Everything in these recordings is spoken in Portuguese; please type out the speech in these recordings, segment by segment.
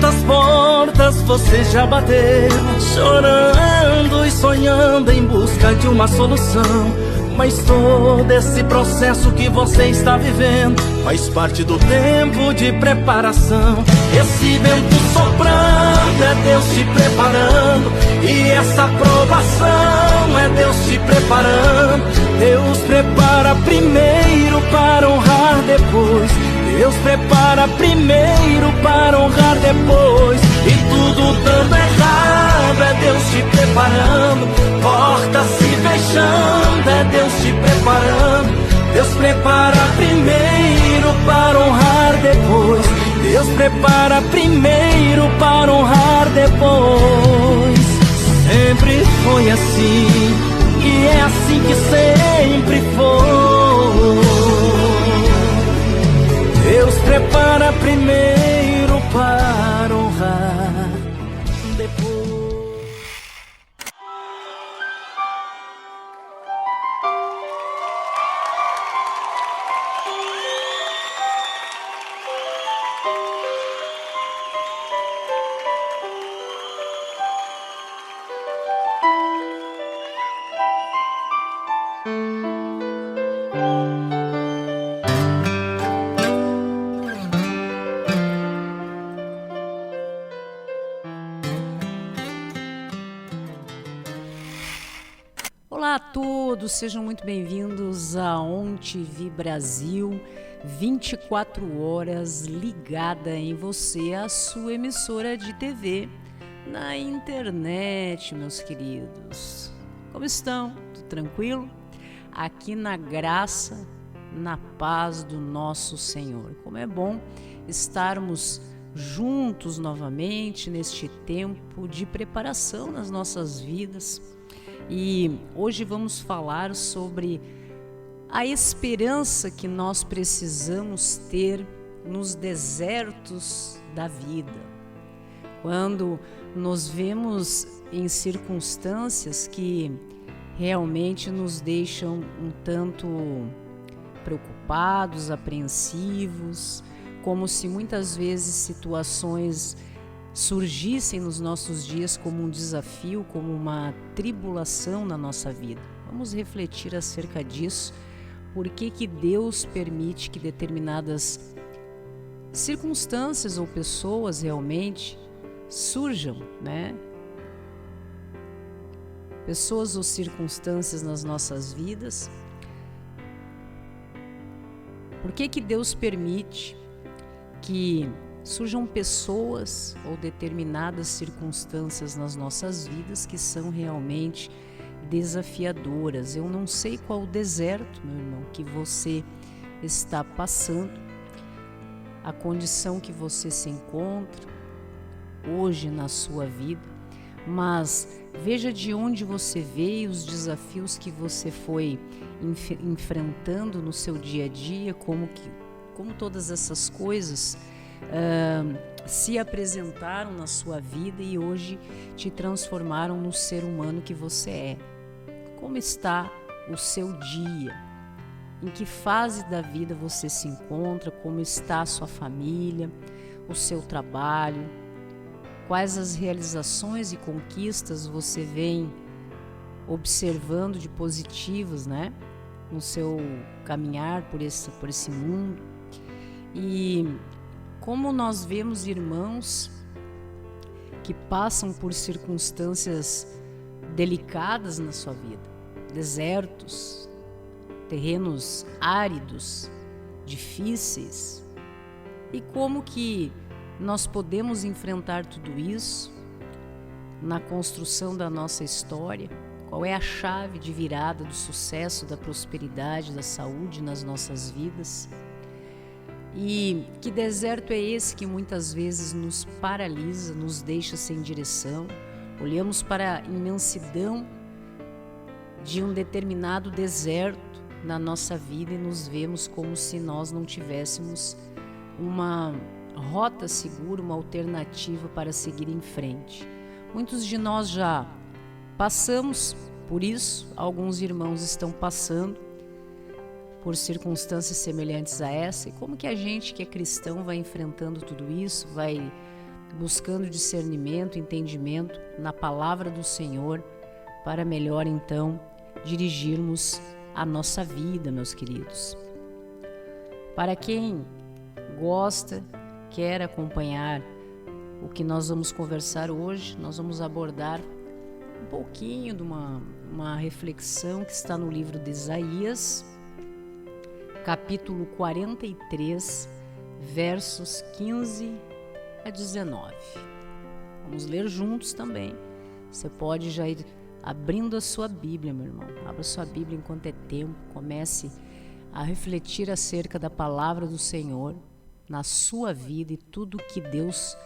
Quantas portas você já bateu, chorando e sonhando em busca de uma solução. Mas todo esse processo que você está vivendo faz parte do tempo de preparação. Esse vento soprando é Deus te preparando, e essa provação é Deus te preparando. Deus prepara primeiro para honrar depois. Deus prepara primeiro para honrar depois. E tudo dando errado é Deus te preparando. Portas se fechando é Deus te preparando. Deus prepara primeiro para honrar depois. Deus prepara primeiro para honrar depois. Sempre foi assim, e é assim que sempre foi. Deus prepara primeiro para honrar depois. Olá a todos, sejam muito bem-vindos a OnTV Brasil, 24 horas ligada em você, a sua emissora de TV na internet, meus queridos. Como estão? Tudo tranquilo? Aqui na graça, na paz do nosso Senhor. Como é bom estarmos juntos novamente neste tempo de preparação nas nossas vidas. E hoje vamos falar sobre a esperança que nós precisamos ter nos desertos da vida. Quando nos vemos em circunstâncias que realmente nos deixam um tanto preocupados, apreensivos, como se muitas vezes situações surgissem nos nossos dias como um desafio, como uma tribulação na nossa vida. Vamos refletir acerca disso. Por que Deus permite que determinadas circunstâncias ou pessoas realmente surjam, né? Pessoas ou circunstâncias nas nossas vidas. Por que Deus permite que surjam pessoas ou determinadas circunstâncias nas nossas vidas que são realmente desafiadoras? Eu não sei qual o deserto, meu irmão, que você está passando, a condição que você se encontra hoje na sua vida, mas veja de onde você veio, os desafios que você foi enfrentando no seu dia a dia, como todas essas coisas se apresentaram na sua vida e hoje te transformaram no ser humano que você é. Como está o seu dia? Em que fase da vida você se encontra? Como está a sua família, o seu trabalho? Quais as realizações e conquistas você vem observando de positivas, né, no seu caminhar por esse mundo? E como nós vemos irmãos que passam por circunstâncias delicadas na sua vida, desertos, terrenos áridos, difíceis, e como que nós podemos enfrentar tudo isso na construção da nossa história? Qual é a chave de virada do sucesso, da prosperidade, da saúde nas nossas vidas? E que deserto é esse que muitas vezes nos paralisa, nos deixa sem direção? Olhamos para a imensidão de um determinado deserto na nossa vida e nos vemos como se nós não tivéssemos uma rota segura, uma alternativa para seguir em frente. Muitos de nós já passamos por isso, alguns irmãos estão passando por circunstâncias semelhantes a essa. E como que a gente que é cristão vai enfrentando tudo isso, vai buscando discernimento, entendimento na palavra do Senhor, para melhor então dirigirmos a nossa vida, meus queridos. Para quem gosta, quer acompanhar o que nós vamos conversar hoje, nós vamos abordar um pouquinho de uma reflexão que está no livro de Isaías, capítulo 43, versos 15 a 19. Vamos ler juntos também. Você pode já ir abrindo a sua Bíblia, meu irmão. Abra sua Bíblia enquanto é tempo. Comece a refletir acerca da palavra do Senhor na sua vida e tudo que Deus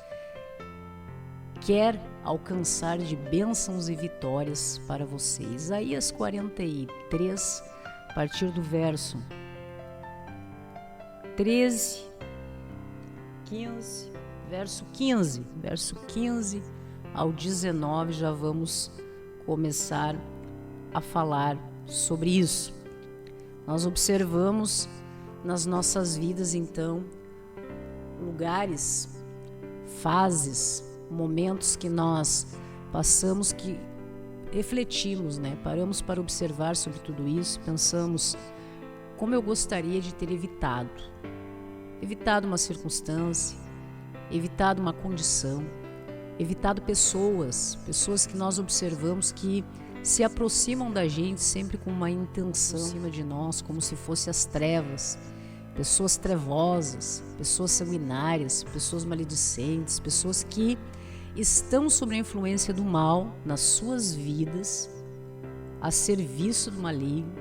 quer alcançar de bênçãos e vitórias para você. Isaías 43, a partir do verso 13, 15, verso 15 ao 19, já vamos começar a falar sobre isso. Nós observamos nas nossas vidas, então, lugares, fases, momentos que nós passamos, que refletimos, paramos para observar sobre tudo isso, pensamos como eu gostaria de ter evitado uma circunstância, evitado uma condição, evitado pessoas que nós observamos que se aproximam da gente sempre com uma intenção em cima de nós, como se fossem as trevas, pessoas trevosas, pessoas sanguinárias, pessoas maledicentes, pessoas que estão sob a influência do mal nas suas vidas, a serviço do maligno,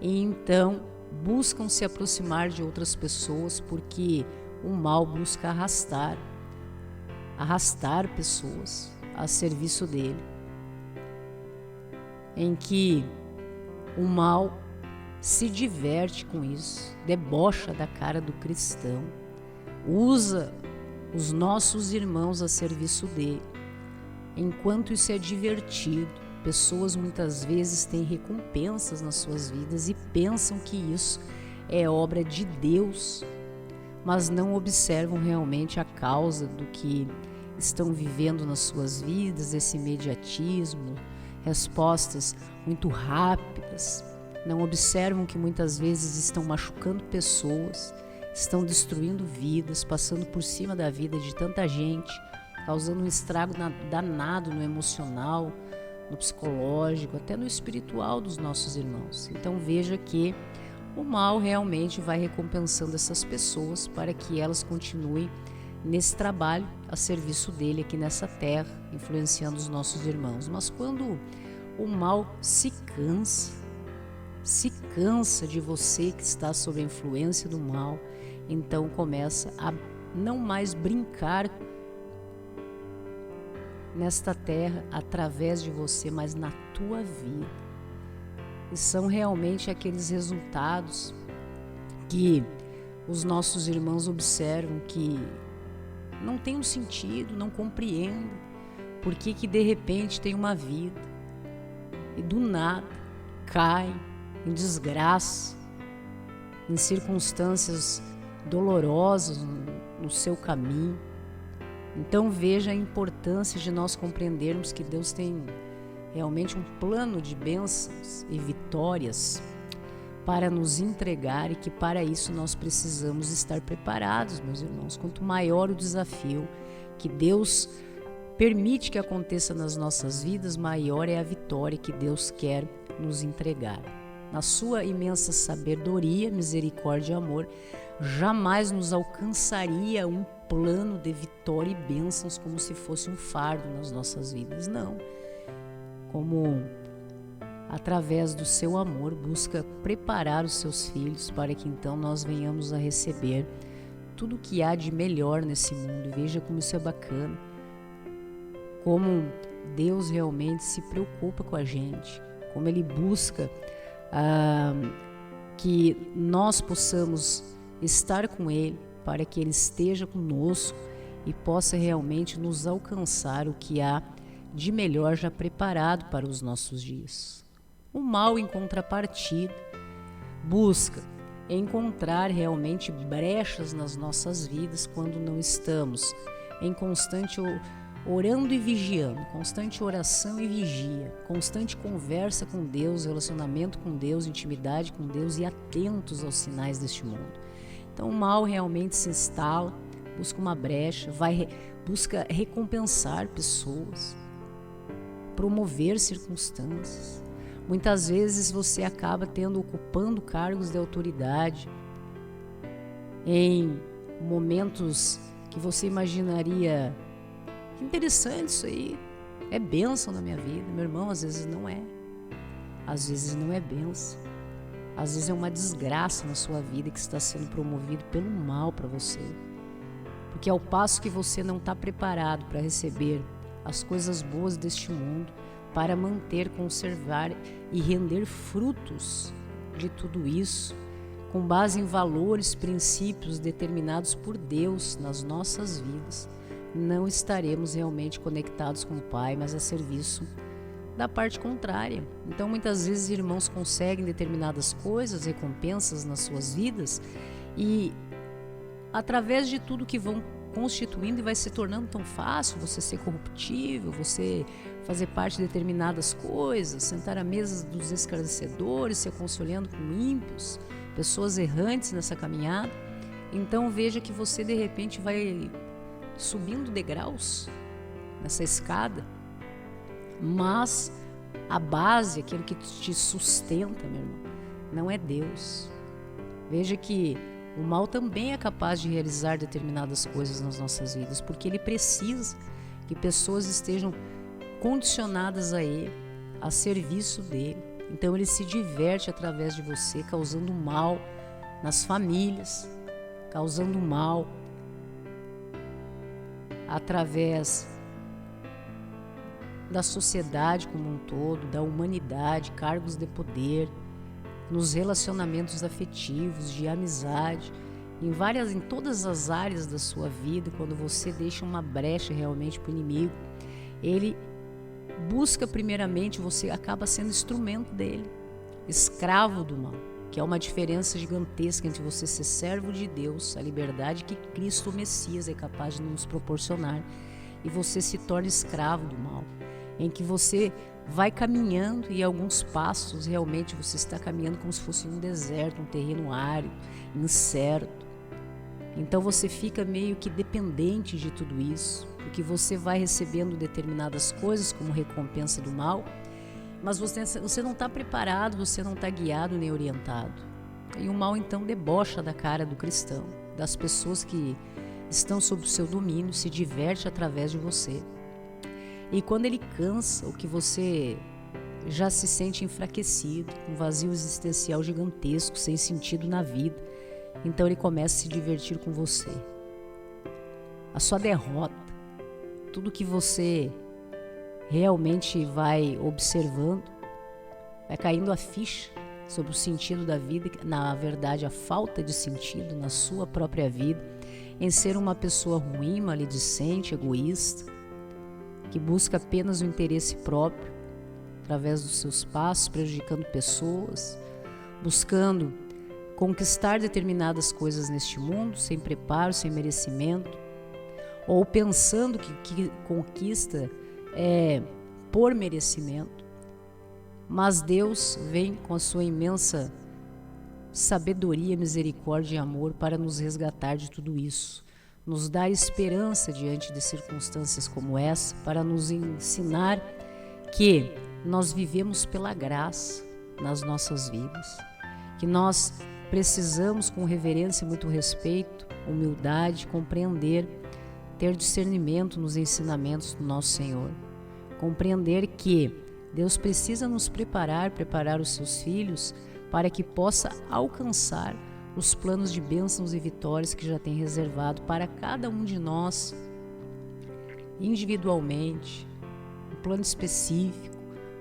e então buscam se aproximar de outras pessoas, porque o mal busca arrastar pessoas a serviço dele, em que o mal se diverte com isso, debocha da cara do cristão, usa os nossos irmãos a serviço dele. Enquanto isso é divertido, pessoas muitas vezes têm recompensas nas suas vidas e pensam que isso é obra de Deus, mas não observam realmente a causa do que estão vivendo nas suas vidas, esse imediatismo, respostas muito rápidas. Não observam que muitas vezes estão machucando pessoas, estão destruindo vidas, passando por cima da vida de tanta gente, causando um estrago danado no emocional, no psicológico, até no espiritual dos nossos irmãos. Então veja que o mal realmente vai recompensando essas pessoas para que elas continuem nesse trabalho a serviço dele aqui nessa terra, influenciando os nossos irmãos. Mas quando o mal se cansa de você que está sob a influência do mal, então começa a não mais brincar nesta terra através de você, mas na tua vida. E são realmente aqueles resultados que os nossos irmãos observam que não tem um sentido, não compreendem por que de repente tem uma vida e do nada cai em desgraça, em circunstâncias dolorosas no seu caminho. Então veja a importância de nós compreendermos que Deus tem realmente um plano de bênçãos e vitórias para nos entregar, e que para isso nós precisamos estar preparados, meus irmãos. Quanto maior o desafio que Deus permite que aconteça nas nossas vidas, maior é a vitória que Deus quer nos entregar. Na sua imensa sabedoria, misericórdia e amor, jamais nos alcançaria um plano de vitória e bênçãos como se fosse um fardo nas nossas vidas. Não. Como através do seu amor busca preparar os seus filhos para que então nós venhamos a receber tudo o que há de melhor nesse mundo. Veja como isso é bacana, como Deus realmente se preocupa com a gente, como Ele busca que nós possamos estar com Ele, para que Ele esteja conosco e possa realmente nos alcançar o que há de melhor já preparado para os nossos dias. O mal, em contrapartida, busca encontrar realmente brechas nas nossas vidas quando não estamos em constante orando e vigiando, constante oração e vigia, constante conversa com Deus, relacionamento com Deus, intimidade com Deus e atentos aos sinais deste mundo. Então o mal realmente se instala, busca uma brecha, busca recompensar pessoas, promover circunstâncias. Muitas vezes você acaba ocupando cargos de autoridade em momentos que você imaginaria interessante, isso aí é bênção na minha vida. Meu irmão, às vezes não é. Às vezes não é bênção. Às vezes é uma desgraça na sua vida que está sendo promovido pelo mal para você. Porque ao passo que você não está preparado para receber as coisas boas deste mundo, para manter, conservar e render frutos de tudo isso, com base em valores, princípios determinados por Deus nas nossas vidas, não estaremos realmente conectados com o Pai, mas a serviço da parte contrária. Então, muitas vezes, irmãos conseguem determinadas coisas, recompensas nas suas vidas, e através de tudo que vão constituindo e vai se tornando tão fácil, você ser corruptível, você fazer parte de determinadas coisas, sentar à mesa dos escarnecedores, se aconselhando com ímpios, pessoas errantes nessa caminhada. Então veja que você de repente vai subindo degraus nessa escada, mas a base, aquilo que te sustenta, meu irmão, não é Deus. Veja que o mal também é capaz de realizar determinadas coisas nas nossas vidas, porque ele precisa que pessoas estejam condicionadas a ele, a serviço dele. Então ele se diverte através de você, causando mal nas famílias, causando mal através da sociedade como um todo, da humanidade, cargos de poder, nos relacionamentos afetivos, de amizade, em todas as áreas da sua vida. Quando você deixa uma brecha realmente para o inimigo, ele busca primeiramente, você acaba sendo instrumento dele, escravo do mal, que é uma diferença gigantesca entre você ser servo de Deus, a liberdade que Cristo, o Messias, é capaz de nos proporcionar, e você se torna escravo do mal, em que você vai caminhando e alguns passos realmente você está caminhando como se fosse um deserto, um terreno árido, incerto. Então você fica meio que dependente de tudo isso, porque você vai recebendo determinadas coisas como recompensa do mal, mas você não está preparado, você não está guiado nem orientado. E o mal então debocha da cara do cristão, das pessoas que estão sob o seu domínio, se diverte através de você. E quando ele cansa, o que você já se sente enfraquecido, um vazio existencial gigantesco, sem sentido na vida, então ele começa a se divertir com você. A sua derrota, tudo que você realmente vai observando, vai caindo a ficha sobre o sentido da vida, na verdade a falta de sentido na sua própria vida, em ser uma pessoa ruim, maledicente, egoísta, que busca apenas o interesse próprio, através dos seus passos, prejudicando pessoas, buscando conquistar determinadas coisas neste mundo, sem preparo, sem merecimento, ou pensando que conquista é por merecimento. Mas Deus vem com a sua imensa sabedoria, misericórdia e amor para nos resgatar de tudo isso, nos dar esperança diante de circunstâncias como essa, para nos ensinar que nós vivemos pela graça nas nossas vidas, que nós precisamos, com reverência e muito respeito, humildade, compreender, ter discernimento nos ensinamentos do nosso Senhor, compreender que Deus precisa nos preparar os seus filhos para que possa alcançar os planos de bênçãos e vitórias que já tem reservado para cada um de nós, individualmente, um plano específico,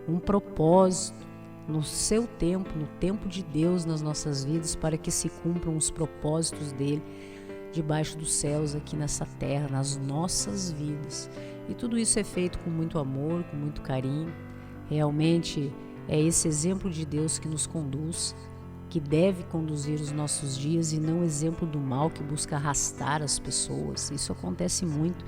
um propósito, no seu tempo, no tempo de Deus nas nossas vidas, para que se cumpram os propósitos dele debaixo dos céus, aqui nessa terra, nas nossas vidas. E tudo isso é feito com muito amor, com muito carinho. Realmente é esse exemplo de Deus que nos conduz que deve conduzir os nossos dias e não exemplo do mal que busca arrastar as pessoas. Isso acontece muito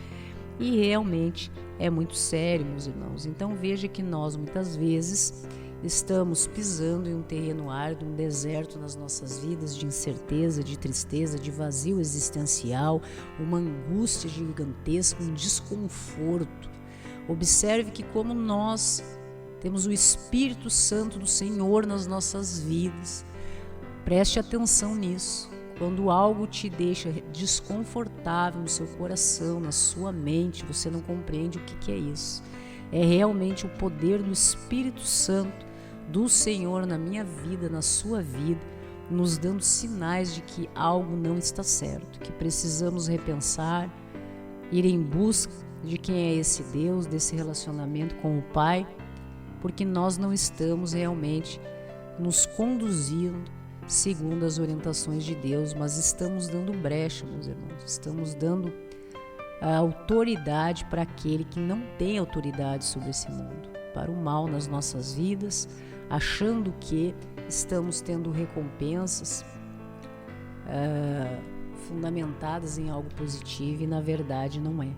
e realmente é muito sério, meus irmãos. Então veja que nós muitas vezes estamos pisando em um terreno árido, um deserto nas nossas vidas, de incerteza, de tristeza, de vazio existencial, uma angústia gigantesca, um desconforto. Observe que como nós temos o Espírito Santo do Senhor nas nossas vidas, preste atenção nisso. Quando algo te deixa desconfortável no seu coração, na sua mente, você não compreende o que é isso. É realmente o poder do Espírito Santo do Senhor na minha vida, na sua vida, nos dando sinais de que algo não está certo, que precisamos repensar, ir em busca de quem é esse Deus, desse relacionamento com o Pai, porque nós não estamos realmente nos conduzindo segundo as orientações de Deus, mas estamos dando brecha, meus irmãos, estamos dando a autoridade para aquele que não tem autoridade sobre esse mundo, para o mal nas nossas vidas, achando que estamos tendo recompensas fundamentadas em algo positivo e na verdade não é.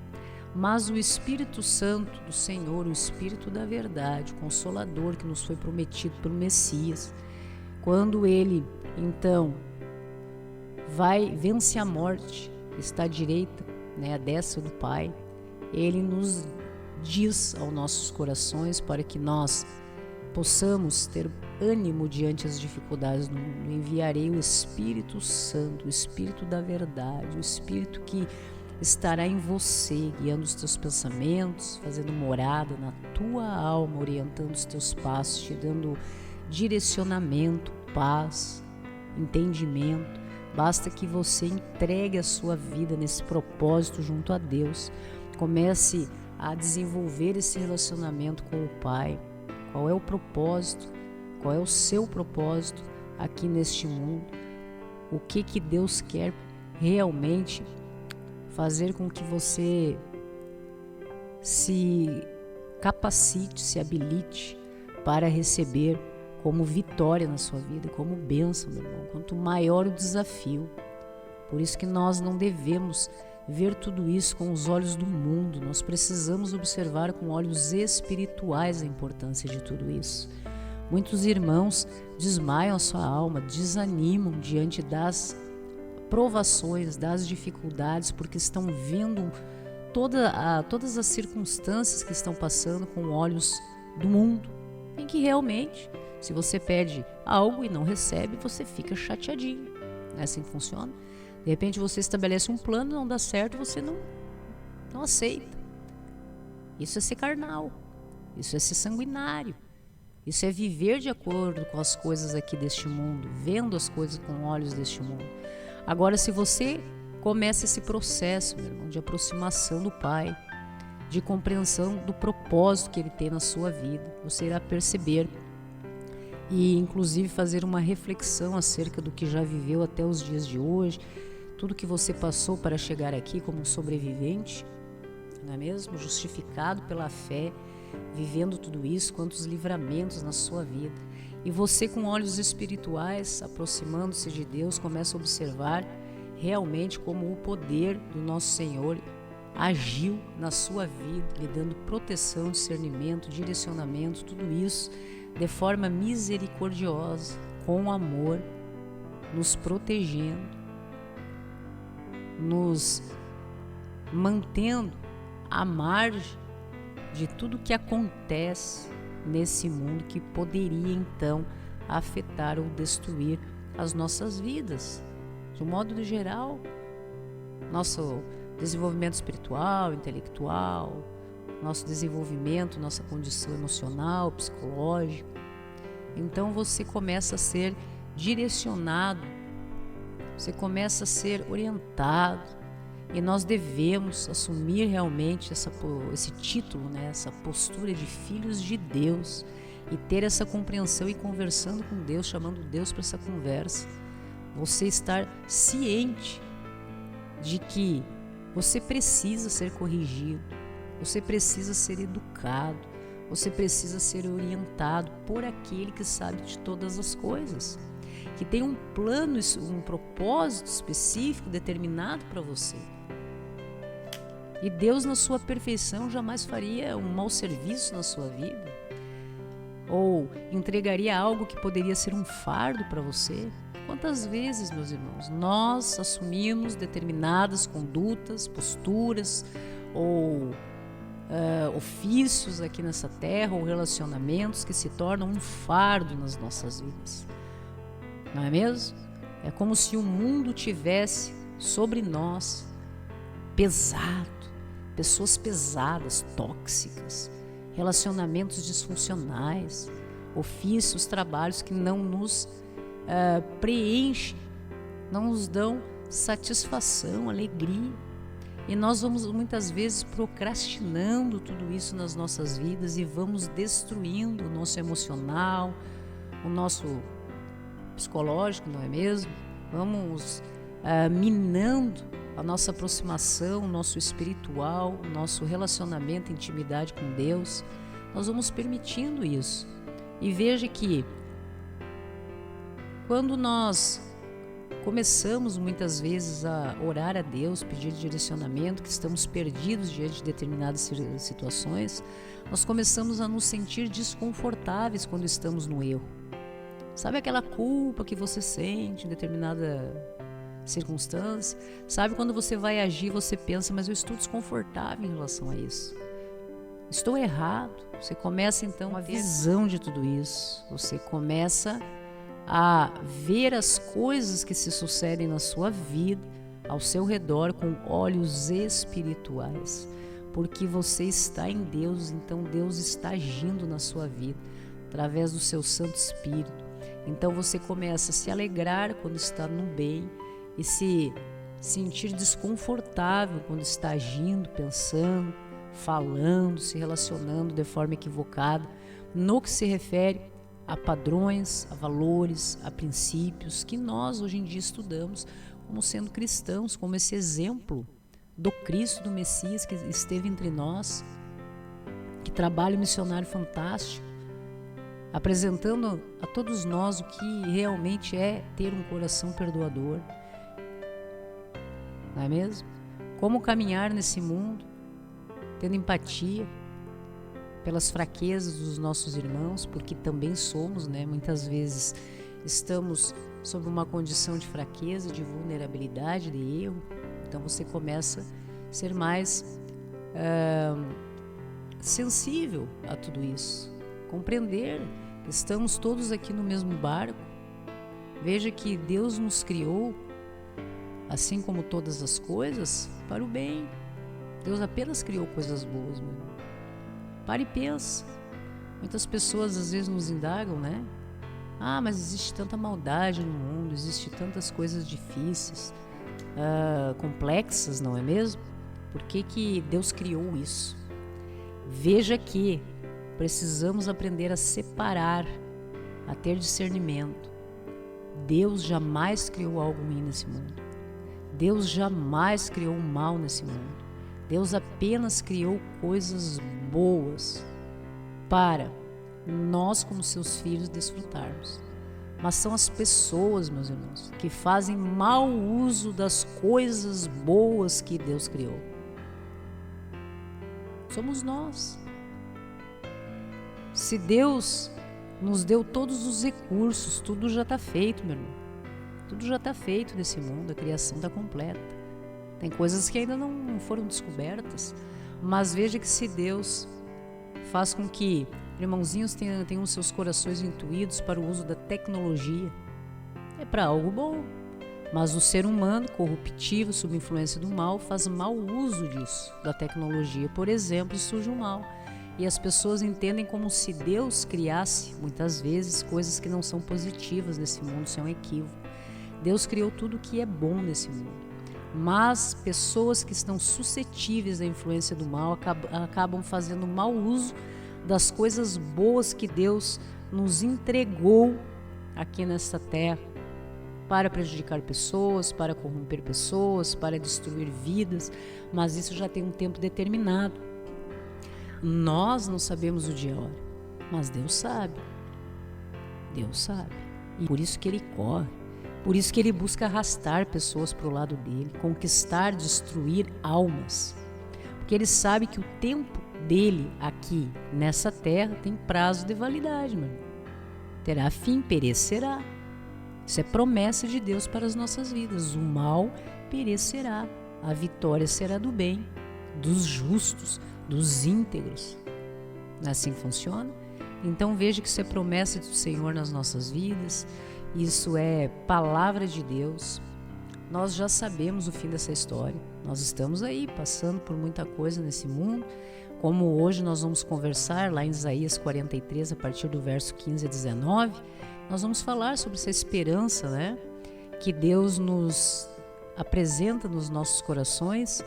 Mas o Espírito Santo do Senhor, o Espírito da verdade, o Consolador que nos foi prometido pelo Messias, quando ele então vence a morte, está à direita, à destra do Pai, ele nos diz aos nossos corações para que nós possamos ter ânimo diante das dificuldades do mundo. Enviarei o Espírito Santo, o Espírito da verdade, o Espírito que estará em você, guiando os teus pensamentos, fazendo morada na tua alma, orientando os teus passos, te dando direcionamento, paz, entendimento. Basta que você entregue a sua vida nesse propósito junto a Deus. Comece a desenvolver esse relacionamento com o Pai. Qual é o propósito? Qual é o seu propósito aqui neste mundo? O que Deus quer realmente fazer com que você se capacite, se habilite para receber como vitória na sua vida, como bênção, meu irmão. Quanto maior o desafio. Por isso que nós não devemos ver tudo isso com os olhos do mundo. Nós precisamos observar com olhos espirituais a importância de tudo isso. Muitos irmãos desmaiam a sua alma, desanimam diante das provações, das dificuldades, porque estão vendo todas as circunstâncias que estão passando com olhos do mundo, em que realmente, se você pede algo e não recebe, você fica chateadinho. Não é assim que funciona? De repente você estabelece um plano, não dá certo, você não aceita. Isso é ser carnal, isso é ser sanguinário, isso é viver de acordo com as coisas aqui deste mundo, vendo as coisas com olhos deste mundo. Agora, se você começa esse processo, meu irmão, de aproximação do Pai, de compreensão do propósito que Ele tem na sua vida, você irá perceber e inclusive fazer uma reflexão acerca do que já viveu até os dias de hoje, tudo que você passou para chegar aqui como um sobrevivente, não é mesmo? Justificado pela fé, vivendo tudo isso, quantos livramentos na sua vida. E você, com olhos espirituais, aproximando-se de Deus, começa a observar realmente como o poder do nosso Senhor agiu na sua vida, lhe dando proteção, discernimento, direcionamento, tudo isso de forma misericordiosa, com amor, nos protegendo, nos mantendo à margem de tudo que acontece nesse mundo que poderia então afetar ou destruir as nossas vidas. De um modo geral, nosso desenvolvimento espiritual, intelectual, nosso desenvolvimento, nossa condição emocional, psicológica. Então você começa a ser direcionado, você começa a ser orientado, e nós devemos assumir realmente esse título, essa postura de filhos de Deus, e ter essa compreensão e conversando com Deus, chamando Deus para essa conversa. Você estar ciente de que você precisa ser corrigido, você precisa ser educado, você precisa ser orientado por aquele que sabe de todas as coisas. que tem um plano, um propósito específico determinado para você. E Deus, na sua perfeição, jamais faria um mau serviço na sua vida, ou entregaria algo que poderia ser um fardo para você. Quantas vezes, meus irmãos, nós assumimos determinadas condutas, posturas ou ofícios aqui nessa terra, ou relacionamentos que se tornam um fardo nas nossas vidas, não é mesmo? É como se o mundo tivesse sobre nós pesado, pessoas pesadas, tóxicas, relacionamentos disfuncionais, ofícios, trabalhos que não nos preenchem, não nos dão satisfação, alegria. E nós vamos muitas vezes procrastinando tudo isso nas nossas vidas e vamos destruindo o nosso emocional, o nosso psicológico, não é mesmo? Vamos minando a nossa aproximação, o nosso espiritual, o nosso relacionamento, intimidade com Deus. Nós vamos permitindo isso. E veja que quando nós começamos muitas vezes a orar a Deus, pedir direcionamento, que estamos perdidos diante de determinadas situações, nós começamos a nos sentir desconfortáveis quando estamos no erro. Sabe aquela culpa que você sente em determinada circunstância? Sabe quando você vai agir, você pensa, mas eu estou desconfortável em relação a isso. Estou errado. Você começa então a visão de tudo isso. Você começa a ver as coisas que se sucedem na sua vida, ao seu redor, com olhos espirituais, porque você está em Deus, então Deus está agindo na sua vida, através do seu Santo Espírito. Então você começa a se alegrar quando está no bem e se sentir desconfortável quando está agindo, pensando, falando, se relacionando de forma equivocada, no que se refere a padrões, a valores, a princípios que nós hoje em dia estudamos como sendo cristãos, como esse exemplo do Cristo, do Messias que esteve entre nós, que trabalho missionário fantástico, apresentando a todos nós o que realmente é ter um coração perdoador, não é mesmo? Como caminhar nesse mundo, tendo empatia pelas fraquezas dos nossos irmãos, porque também somos, né? Muitas vezes estamos sob uma condição de fraqueza, de vulnerabilidade, de erro. Então você começa a ser mais sensível a tudo isso, compreender que estamos todos aqui no mesmo barco. Veja que Deus nos criou, assim como todas as coisas, para o bem. Deus apenas criou coisas boas, meu irmão. Para e pensa. Muitas pessoas às vezes nos indagam, né? Ah, mas existe tanta maldade no mundo, existe tantas coisas difíceis, complexas, não é mesmo? Por que Deus criou isso? Veja que precisamos aprender a separar, a ter discernimento. Deus jamais criou algo ruim nesse mundo. Deus jamais criou o mal nesse mundo. Deus apenas criou coisas boas para nós, como seus filhos, desfrutarmos. Mas são as pessoas, meus irmãos, que fazem mau uso das coisas boas que Deus criou. Somos nós. Se Deus nos deu todos os recursos, tudo já está feito, meu irmão. Tudo já está feito nesse mundo, a criação está completa. Tem coisas que ainda não foram descobertas, mas veja que se Deus faz com que irmãozinhos tenham seus corações intuídos para o uso da tecnologia, é para algo bom. Mas o ser humano, corruptível, sob influência do mal, faz mau uso disso, da tecnologia. Por exemplo, surge o mal. E as pessoas entendem como se Deus criasse, muitas vezes, coisas que não são positivas nesse mundo. Isso é um equívoco. Deus criou tudo que é bom nesse mundo. Mas pessoas que estão suscetíveis à influência do mal acabam fazendo mau uso das coisas boas que Deus nos entregou aqui nesta terra, para prejudicar pessoas, para corromper pessoas, para destruir vidas, mas isso já tem um tempo determinado. Nós não sabemos o dia e a hora, mas Deus sabe. Deus sabe. E por isso que ele corre, por isso que ele busca arrastar pessoas para o lado dele, conquistar, destruir almas. Porque ele sabe que o tempo dele aqui nessa terra tem prazo de validade, meu irmão. Terá fim, perecerá. Isso é promessa de Deus para as nossas vidas. O mal perecerá, a vitória será do bem, dos justos, dos íntegros. Não é assim que funciona? Então veja que isso é promessa do Senhor nas nossas vidas, isso é palavra de Deus. Nós já sabemos o fim dessa história, nós estamos aí passando por muita coisa nesse mundo, como hoje nós vamos conversar lá em Isaías 43, a partir do verso 15 a 19, nós vamos falar sobre essa esperança, né, que Deus nos apresenta nos nossos corações,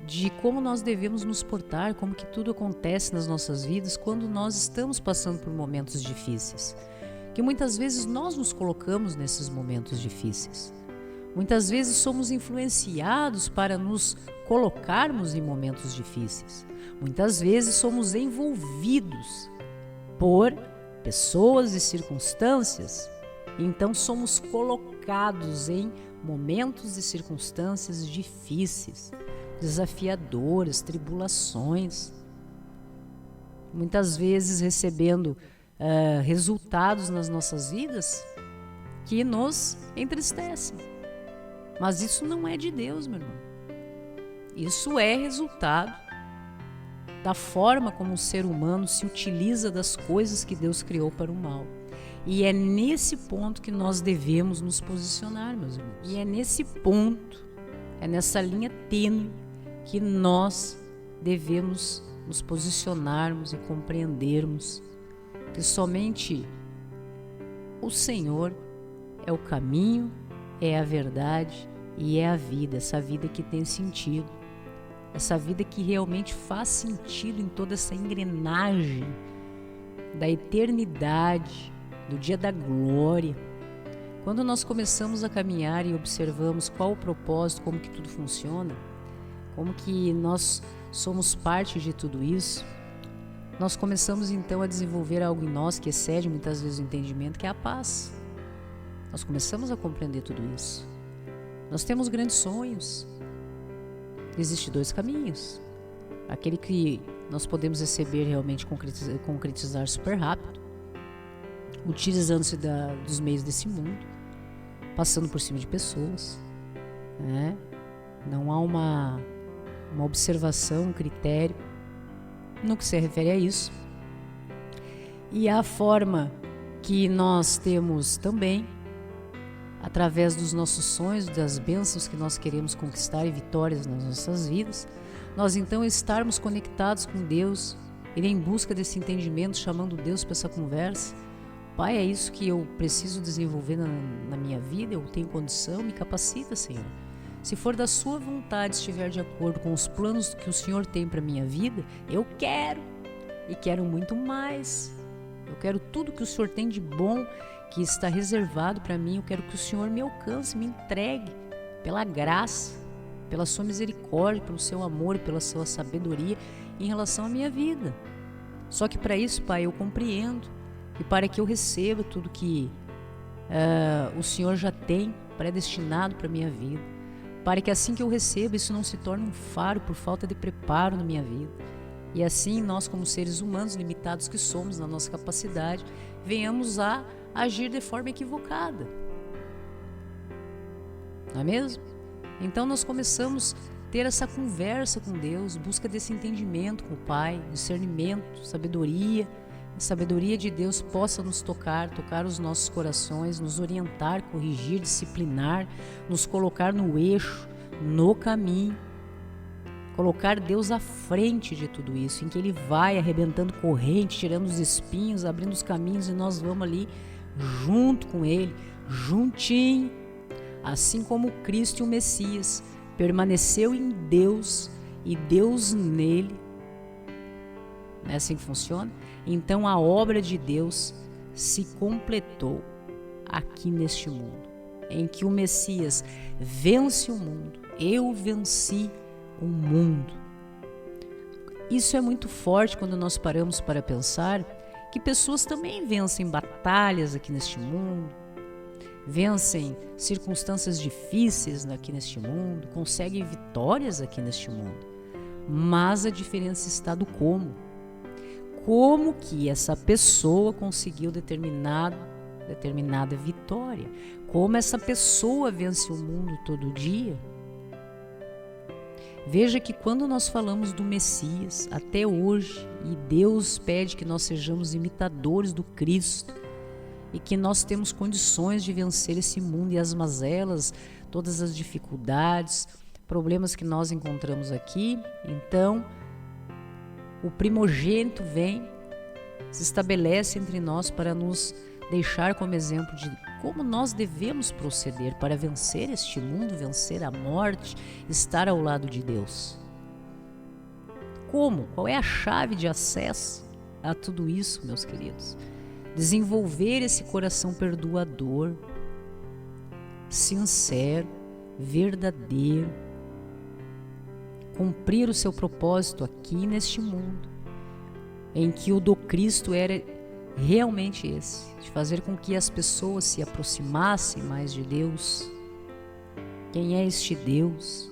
de como nós devemos nos portar, como que tudo acontece nas nossas vidas quando nós estamos passando por momentos difíceis. Que muitas vezes nós nos colocamos nesses momentos difíceis. Muitas vezes somos influenciados para nos colocarmos em momentos difíceis. Muitas vezes somos envolvidos por pessoas e circunstâncias. Então somos colocados em momentos e circunstâncias difíceis, desafiadoras, tribulações, muitas vezes recebendo resultados nas nossas vidas que nos entristecem. Mas isso não é de Deus, meu irmão. Isso é resultado da forma como o ser humano se utiliza das coisas que Deus criou para o mal. E é nesse ponto que nós devemos nos posicionar, meus irmãos. E é nesse ponto, é nessa linha tênue que nós devemos nos posicionarmos e compreendermos que somente o Senhor é o caminho, é a verdade e é a vida, essa vida que tem sentido, essa vida que realmente faz sentido em toda essa engrenagem da eternidade, do dia da glória. Quando nós começamos a caminhar e observamos qual o propósito, como que tudo funciona, como que nós somos parte de tudo isso, nós começamos então a desenvolver algo em nós que excede muitas vezes o entendimento, que é a paz. Nós começamos a compreender tudo isso. Nós temos grandes sonhos. Existem dois caminhos. Aquele que nós podemos receber realmente, concretizar super rápido, utilizando-se dos meios desse mundo, passando por cima de pessoas, né? Não há uma observação, um critério no que se refere a isso. E a forma que nós temos também, através dos nossos sonhos, das bênçãos que nós queremos conquistar e vitórias nas nossas vidas, nós então estarmos conectados com Deus, ir em busca desse entendimento, chamando Deus para essa conversa. Pai, é isso que eu preciso desenvolver na minha vida, eu tenho condição, me capacita, Senhor. Se for da sua vontade, estiver de acordo com os planos que o Senhor tem para a minha vida, eu quero, e quero muito mais. Eu quero tudo que o Senhor tem de bom, que está reservado para mim. Eu quero que o Senhor me alcance, me entregue pela graça, pela sua misericórdia, pelo seu amor e pela sua sabedoria em relação à minha vida. Só que para isso, Pai, eu compreendo que para que eu receba tudo que o Senhor já tem predestinado para a minha vida, para que assim que eu receba, isso não se torne um faro por falta de preparo na minha vida. E assim nós, como seres humanos limitados que somos na nossa capacidade, venhamos a agir de forma equivocada. Não é mesmo? Então nós começamos a ter essa conversa com Deus, busca desse entendimento com o Pai, discernimento, sabedoria. A sabedoria de Deus possa nos tocar os nossos corações, nos orientar, corrigir, disciplinar, nos colocar no eixo, no caminho. Colocar Deus à frente de tudo isso, em que Ele vai arrebentando corrente, tirando os espinhos, abrindo os caminhos, e nós vamos ali junto com Ele, juntinho. Assim como Cristo e o Messias permaneceu em Deus e Deus nele. Não é assim que funciona? Então a obra de Deus se completou aqui neste mundo, em que o Messias vence o mundo. Eu venci o mundo. Isso é muito forte quando nós paramos para pensar que pessoas também vencem batalhas aqui neste mundo, vencem circunstâncias difíceis aqui neste mundo, conseguem vitórias aqui neste mundo. Mas a diferença está do como. Como que essa pessoa conseguiu determinada vitória? Como essa pessoa vence o mundo todo dia? Veja que quando nós falamos do Messias, até hoje, e Deus pede que nós sejamos imitadores do Cristo, e que nós temos condições de vencer esse mundo e as mazelas, todas as dificuldades, problemas que nós encontramos aqui. Então, o primogênito vem, se estabelece entre nós para nos deixar como exemplo de como nós devemos proceder para vencer este mundo, vencer a morte, estar ao lado de Deus. Como? Qual é a chave de acesso a tudo isso, meus queridos? Desenvolver esse coração perdoador, sincero, verdadeiro, cumprir o seu propósito aqui neste mundo, em que o do Cristo era realmente esse, de fazer com que as pessoas se aproximassem mais de Deus. Quem é este Deus?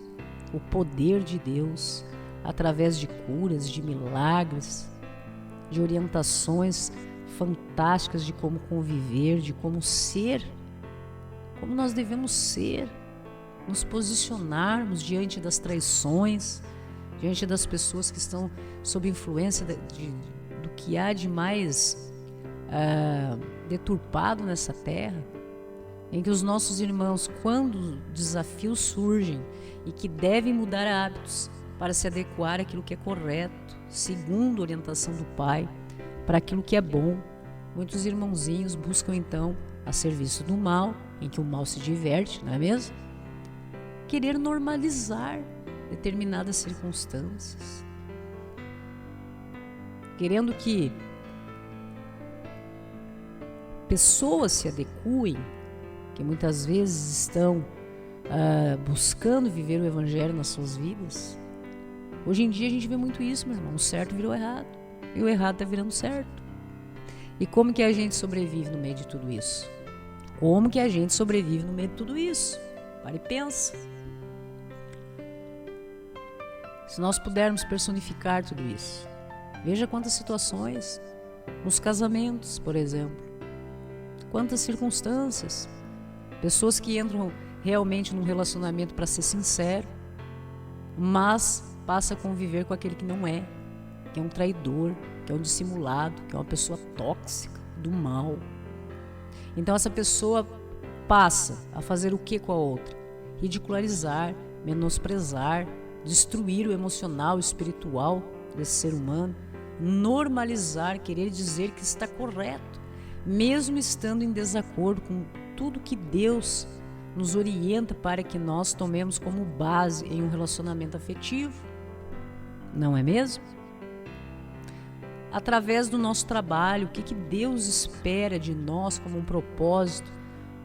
O poder de Deus, através de curas, de milagres, de orientações fantásticas de como conviver, de como ser, como nós devemos ser, nos posicionarmos diante das traições, diante das pessoas que estão sob influência do que há de mais deturpado nessa terra, em que os nossos irmãos, quando desafios surgem e que devem mudar hábitos para se adequar àquilo que é correto, segundo a orientação do Pai, para aquilo que é bom, muitos irmãozinhos buscam então, a serviço do mal, em que o mal se diverte, não é mesmo? Querer normalizar determinadas circunstâncias, querendo que pessoas se adequem, que muitas vezes estão buscando viver o Evangelho nas suas vidas. Hoje em dia a gente vê muito isso, meu irmão, o certo virou errado e o errado está virando certo. E como que a gente sobrevive no meio de tudo isso? Como que a gente sobrevive no meio de tudo isso? Para e pensa. Se nós pudermos personificar tudo isso, veja quantas situações, nos casamentos, por exemplo, quantas circunstâncias, pessoas que entram realmente num relacionamento para ser sincero, mas passa a conviver com aquele que não é, que é um traidor, que é um dissimulado, que é uma pessoa tóxica, do mal. Então essa pessoa passa a fazer o que com a outra? Ridicularizar, menosprezar, destruir o emocional, o espiritual desse ser humano, normalizar, querer dizer que está correto, mesmo estando em desacordo com tudo que Deus nos orienta para que nós tomemos como base em um relacionamento afetivo, não é mesmo? Através do nosso trabalho, o que Deus espera de nós como um propósito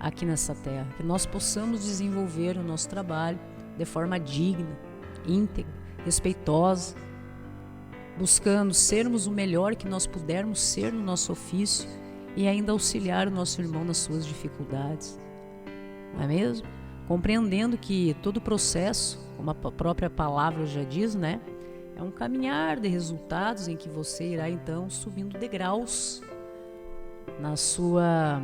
aqui nessa terra, que nós possamos desenvolver o nosso trabalho de forma digna, íntegra, respeitosa, buscando sermos o melhor que nós pudermos ser no nosso ofício e ainda auxiliar o nosso irmão nas suas dificuldades, não é mesmo? Compreendendo que todo processo, como a própria palavra já diz, né, é um caminhar de resultados em que você irá então subindo degraus na sua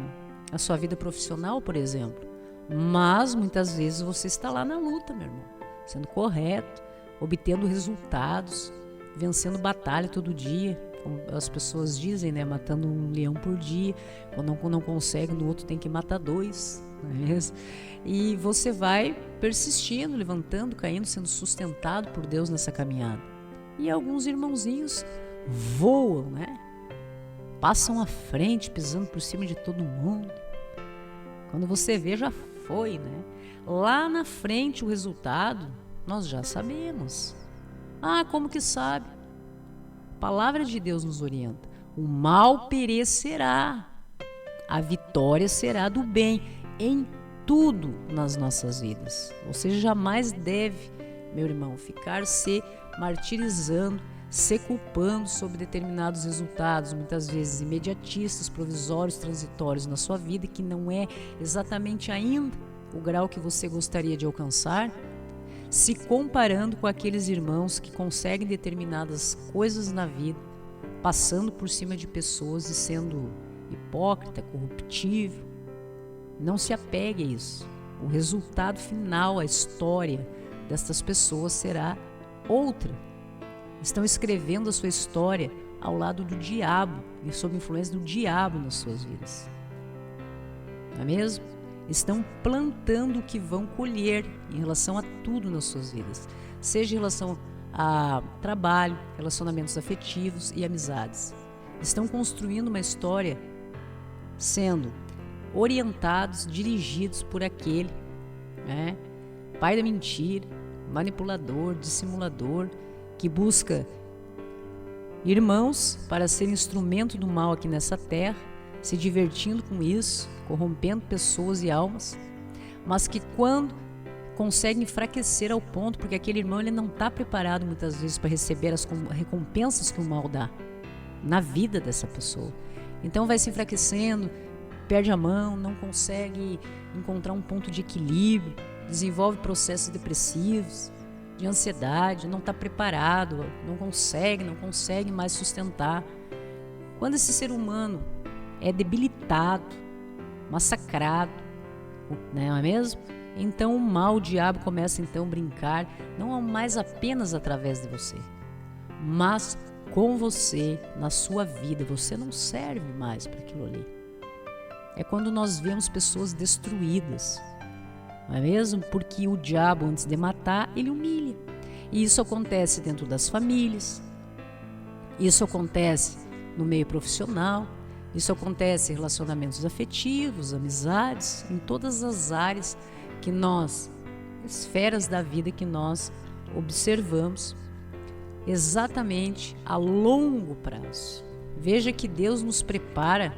vida profissional, por exemplo. Mas muitas vezes você está lá na luta, meu irmão, sendo correto, obtendo resultados, vencendo batalha todo dia, como as pessoas dizem, né? Matando um leão por dia, quando não consegue, no outro tem que matar 2, não é mesmo? E você vai persistindo, levantando, caindo, sendo sustentado por Deus nessa caminhada. E alguns irmãozinhos voam, né? Passam à frente, pisando por cima de todo mundo. Quando você vê, já foi, né? Lá na frente o resultado nós já sabemos. Ah, como que sabe? A palavra de Deus nos orienta. O mal perecerá, a vitória será do bem em tudo nas nossas vidas. Você jamais deve, meu irmão, ficar se martirizando, se culpando sobre determinados resultados, muitas vezes imediatistas, provisórios, transitórios na sua vida, que não é exatamente ainda o grau que você gostaria de alcançar, se comparando com aqueles irmãos que conseguem determinadas coisas na vida, passando por cima de pessoas e sendo hipócrita, corruptível. Não se apegue a isso. O resultado final, a história destas pessoas será outra. Estão escrevendo a sua história ao lado do diabo e sob influência do diabo nas suas vidas. Não é mesmo? Estão plantando o que vão colher em relação a tudo nas suas vidas, seja em relação a trabalho, relacionamentos afetivos e amizades. Estão construindo uma história sendo orientados, dirigidos por aquele, pai da mentira, manipulador, dissimulador, que busca irmãos para ser instrumento do mal aqui nessa terra, se divertindo com isso, corrompendo pessoas e almas, mas que quando consegue enfraquecer ao ponto, porque aquele irmão ele não está preparado muitas vezes para receber as recompensas que o mal dá na vida dessa pessoa. Então vai se enfraquecendo, perde a mão, não consegue encontrar um ponto de equilíbrio, desenvolve processos depressivos, de ansiedade, não está preparado, não consegue mais sustentar. Quando esse ser humano é debilitado, massacrado, não é mesmo? Então o mal, o diabo começa então a brincar, não mais apenas através de você, mas com você, na sua vida. Você não serve mais para aquilo ali. É quando nós vemos pessoas destruídas, não é mesmo? Porque o diabo, antes de matar, ele humilha. E isso acontece dentro das famílias, isso acontece no meio profissional, isso acontece em relacionamentos afetivos, amizades, em todas as áreas que nós, esferas da vida que nós observamos exatamente a longo prazo. Veja que Deus nos prepara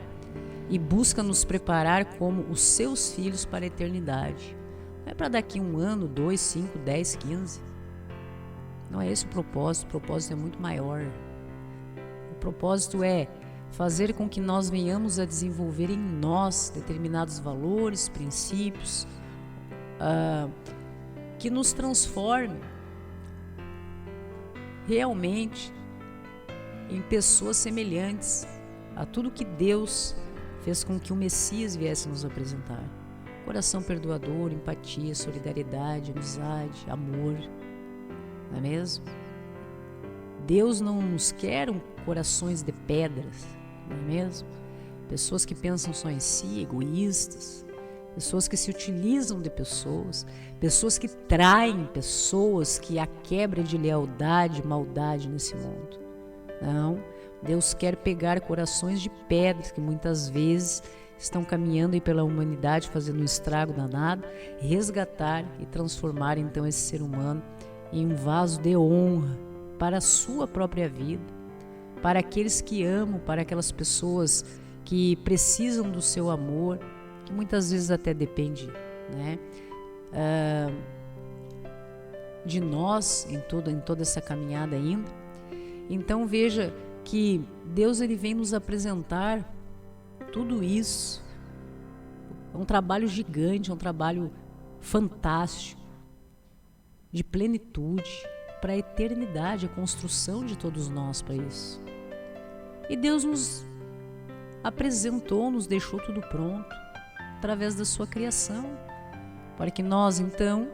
e busca nos preparar como os seus filhos para a eternidade. Não é para daqui 1 ano, 2, 5, 10, 15. Não é esse o propósito é muito maior. O propósito é fazer com que nós venhamos a desenvolver em nós determinados valores, princípios, que nos transformem realmente em pessoas semelhantes a tudo que Deus fez com que o Messias viesse nos apresentar. Coração perdoador, empatia, solidariedade, amizade, amor. Não é mesmo? Deus não nos quer corações de pedras, não é mesmo? Pessoas que pensam só em si, egoístas, pessoas que se utilizam de pessoas, pessoas que traem pessoas, que há quebra de lealdade, maldade nesse mundo. Não, Deus quer pegar corações de pedras que muitas vezes estão caminhando aí pela humanidade, fazendo um estrago danado, resgatar e transformar então esse ser humano em um vaso de honra para a sua própria vida, para aqueles que amam, para aquelas pessoas que precisam do seu amor, que muitas vezes até depende, de nós em toda essa caminhada ainda. Então veja que Deus ele vem nos apresentar tudo isso. É um trabalho gigante, é um trabalho fantástico, de plenitude, para a eternidade, a construção de todos nós para isso. E Deus nos apresentou, nos deixou tudo pronto, através da sua criação, para que nós então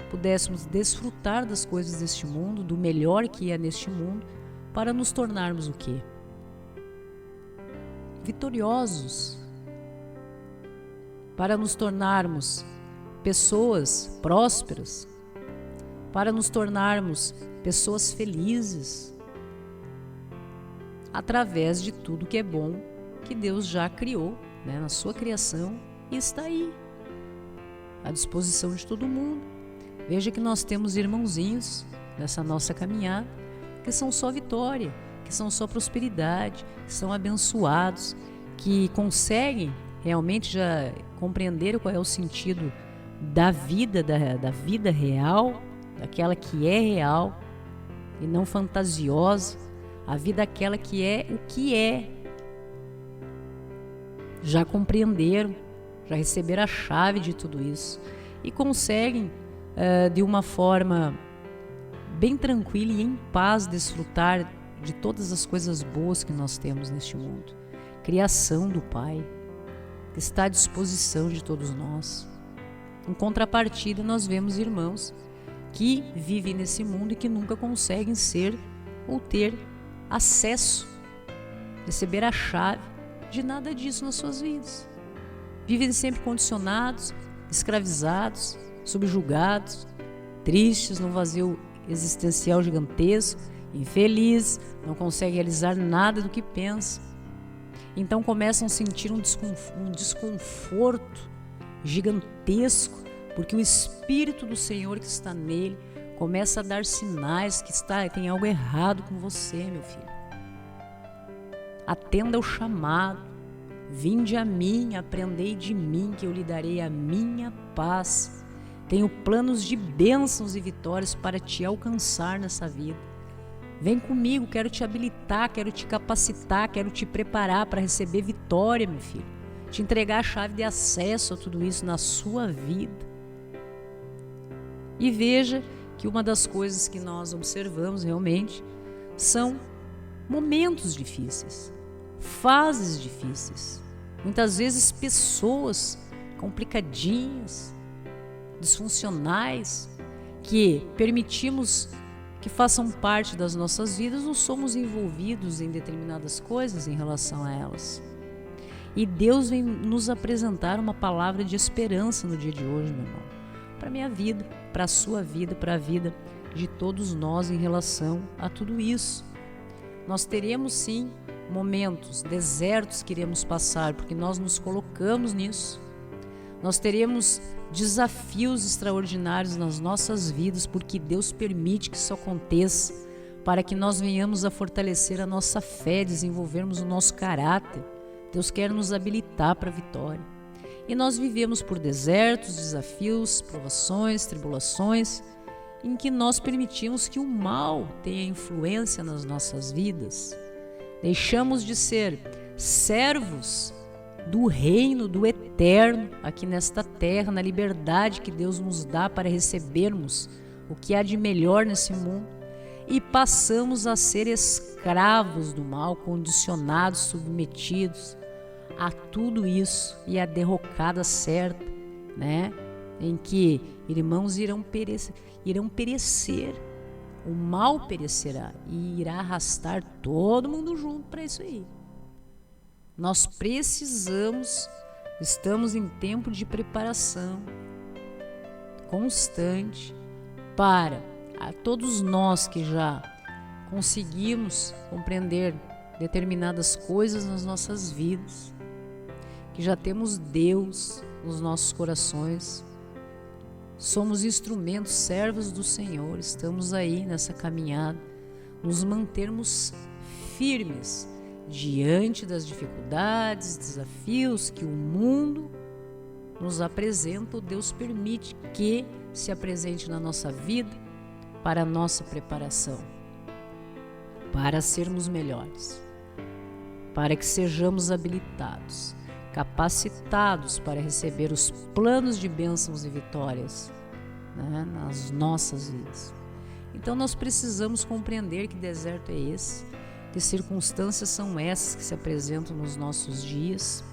pudéssemos desfrutar das coisas deste mundo, do melhor que é neste mundo, para nos tornarmos o quê? Vitoriosos, para nos tornarmos pessoas prósperas, para nos tornarmos pessoas felizes, através de tudo que é bom que Deus já criou, na sua criação, e está aí, à disposição de todo mundo. Veja que nós temos irmãozinhos nessa nossa caminhada, que são só vitória, que são só prosperidade, que são abençoados, que conseguem realmente já compreender qual é o sentido da vida, da vida real, daquela que é real e não fantasiosa, A vida aquela que é o que é. Já compreenderam, já receberam a chave de tudo isso e conseguem, de uma forma bem tranquila e em paz, desfrutar de todas as coisas boas que nós temos neste mundo. Criação do Pai, que está à disposição de todos nós. Em contrapartida, nós vemos irmãos que vivem nesse mundo e que nunca conseguem ser ou ter acesso, receber a chave de nada disso nas suas vidas. Vivem sempre condicionados, escravizados, subjugados, tristes, num vazio existencial gigantesco, infelizes, não conseguem realizar nada do que pensam. Então começam a sentir um desconforto gigantesco, porque o Espírito do Senhor que está nele começa a dar sinais que tem algo errado com você, meu filho. Atenda ao chamado. Vinde a mim, aprendei de mim, que eu lhe darei a minha paz. Tenho planos de bênçãos e vitórias para te alcançar nessa vida. Vem comigo, quero te habilitar, quero te capacitar, quero te preparar para receber vitória, meu filho. Te entregar a chave de acesso a tudo isso na sua vida. E veja que uma das coisas que nós observamos realmente são momentos difíceis, fases difíceis, muitas vezes pessoas complicadinhas, disfuncionais, que permitimos que façam parte das nossas vidas ou somos envolvidos em determinadas coisas em relação a elas. E Deus vem nos apresentar uma palavra de esperança no dia de hoje, meu irmão, para a minha vida, para a sua vida, para a vida de todos nós em relação a tudo isso. Nós teremos sim momentos, desertos que iremos passar, porque nós nos colocamos nisso. Nós teremos desafios extraordinários nas nossas vidas, porque Deus permite que isso aconteça, para que nós venhamos a fortalecer a nossa fé, desenvolvermos o nosso caráter. Deus quer nos habilitar para a vitória. E nós vivemos por desertos, desafios, provações, tribulações, em que nós permitimos que o mal tenha influência nas nossas vidas. Deixamos de ser servos do reino do eterno aqui nesta terra, na liberdade que Deus nos dá para recebermos o que há de melhor nesse mundo, e passamos a ser escravos do mal, condicionados, submetidos a tudo isso e a derrocada certa, né? Em que irmãos irão perecer, o mal perecerá e irá arrastar todo mundo junto para isso aí. Nós estamos em tempo de preparação constante para todos nós que já conseguimos compreender determinadas coisas nas nossas vidas, que já temos Deus nos nossos corações, somos instrumentos, servos do Senhor, estamos aí nessa caminhada, nos mantermos firmes diante das dificuldades, desafios que o mundo nos apresenta. Deus permite que se apresente na nossa vida para a nossa preparação, para sermos melhores, para que sejamos habilitados, capacitados para receber os planos de bênçãos e vitórias, né, nas nossas vidas. Então nós precisamos compreender que deserto é esse, que circunstâncias são essas que se apresentam nos nossos dias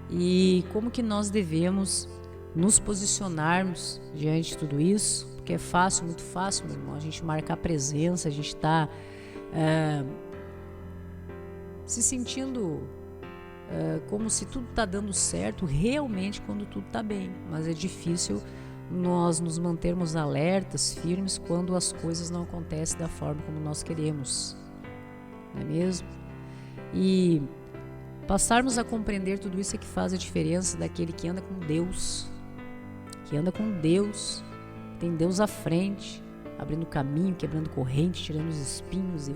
e como que nós devemos nos posicionarmos diante de tudo isso, porque é fácil, muito fácil, meu irmão, a gente marcar presença, a gente está se sentindo como se tudo está dando certo realmente quando tudo está bem, mas é difícil nós nos mantermos alertas, firmes, quando as coisas não acontecem da forma como nós queremos, não é mesmo? E passarmos a compreender tudo isso é que faz a diferença daquele que anda com Deus, tem Deus à frente, abrindo caminho, quebrando corrente, tirando os espinhos, e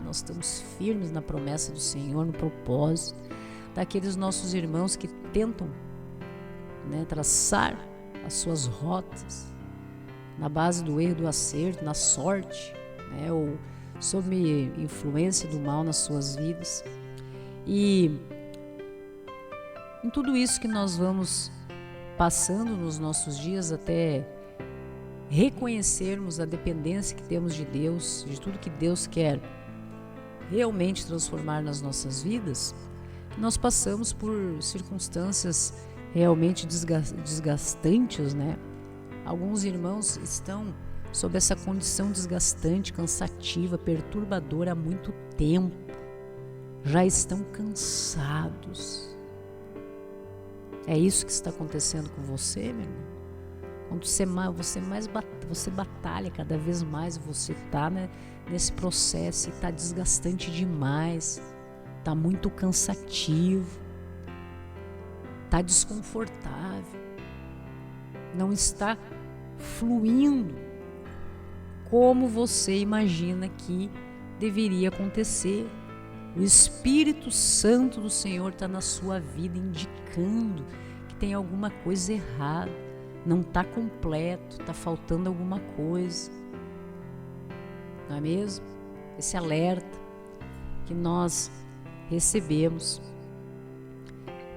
nós estamos firmes na promessa do Senhor, no propósito daqueles nossos irmãos que tentam, né, traçar as suas rotas na base do erro, do acerto, na sorte, né, ou sob influência do mal nas suas vidas. E em tudo isso que nós vamos passando nos nossos dias, até reconhecermos a dependência que temos de Deus, de tudo que Deus quer realmente transformar nas nossas vidas, nós passamos por circunstâncias realmente desgastantes, né? Alguns irmãos estão sob essa condição desgastante, cansativa, perturbadora há muito tempo. Já estão cansados. É isso que está acontecendo com você, meu irmão? Quando você batalha cada vez mais, você está, né, nesse processo e está desgastante demais, está muito cansativo, está desconfortável, não está fluindo como você imagina que deveria acontecer. O Espírito Santo do Senhor está na sua vida indicando que tem alguma coisa errada, não está completo, está faltando alguma coisa. Não é mesmo? Esse alerta que nós recebemos.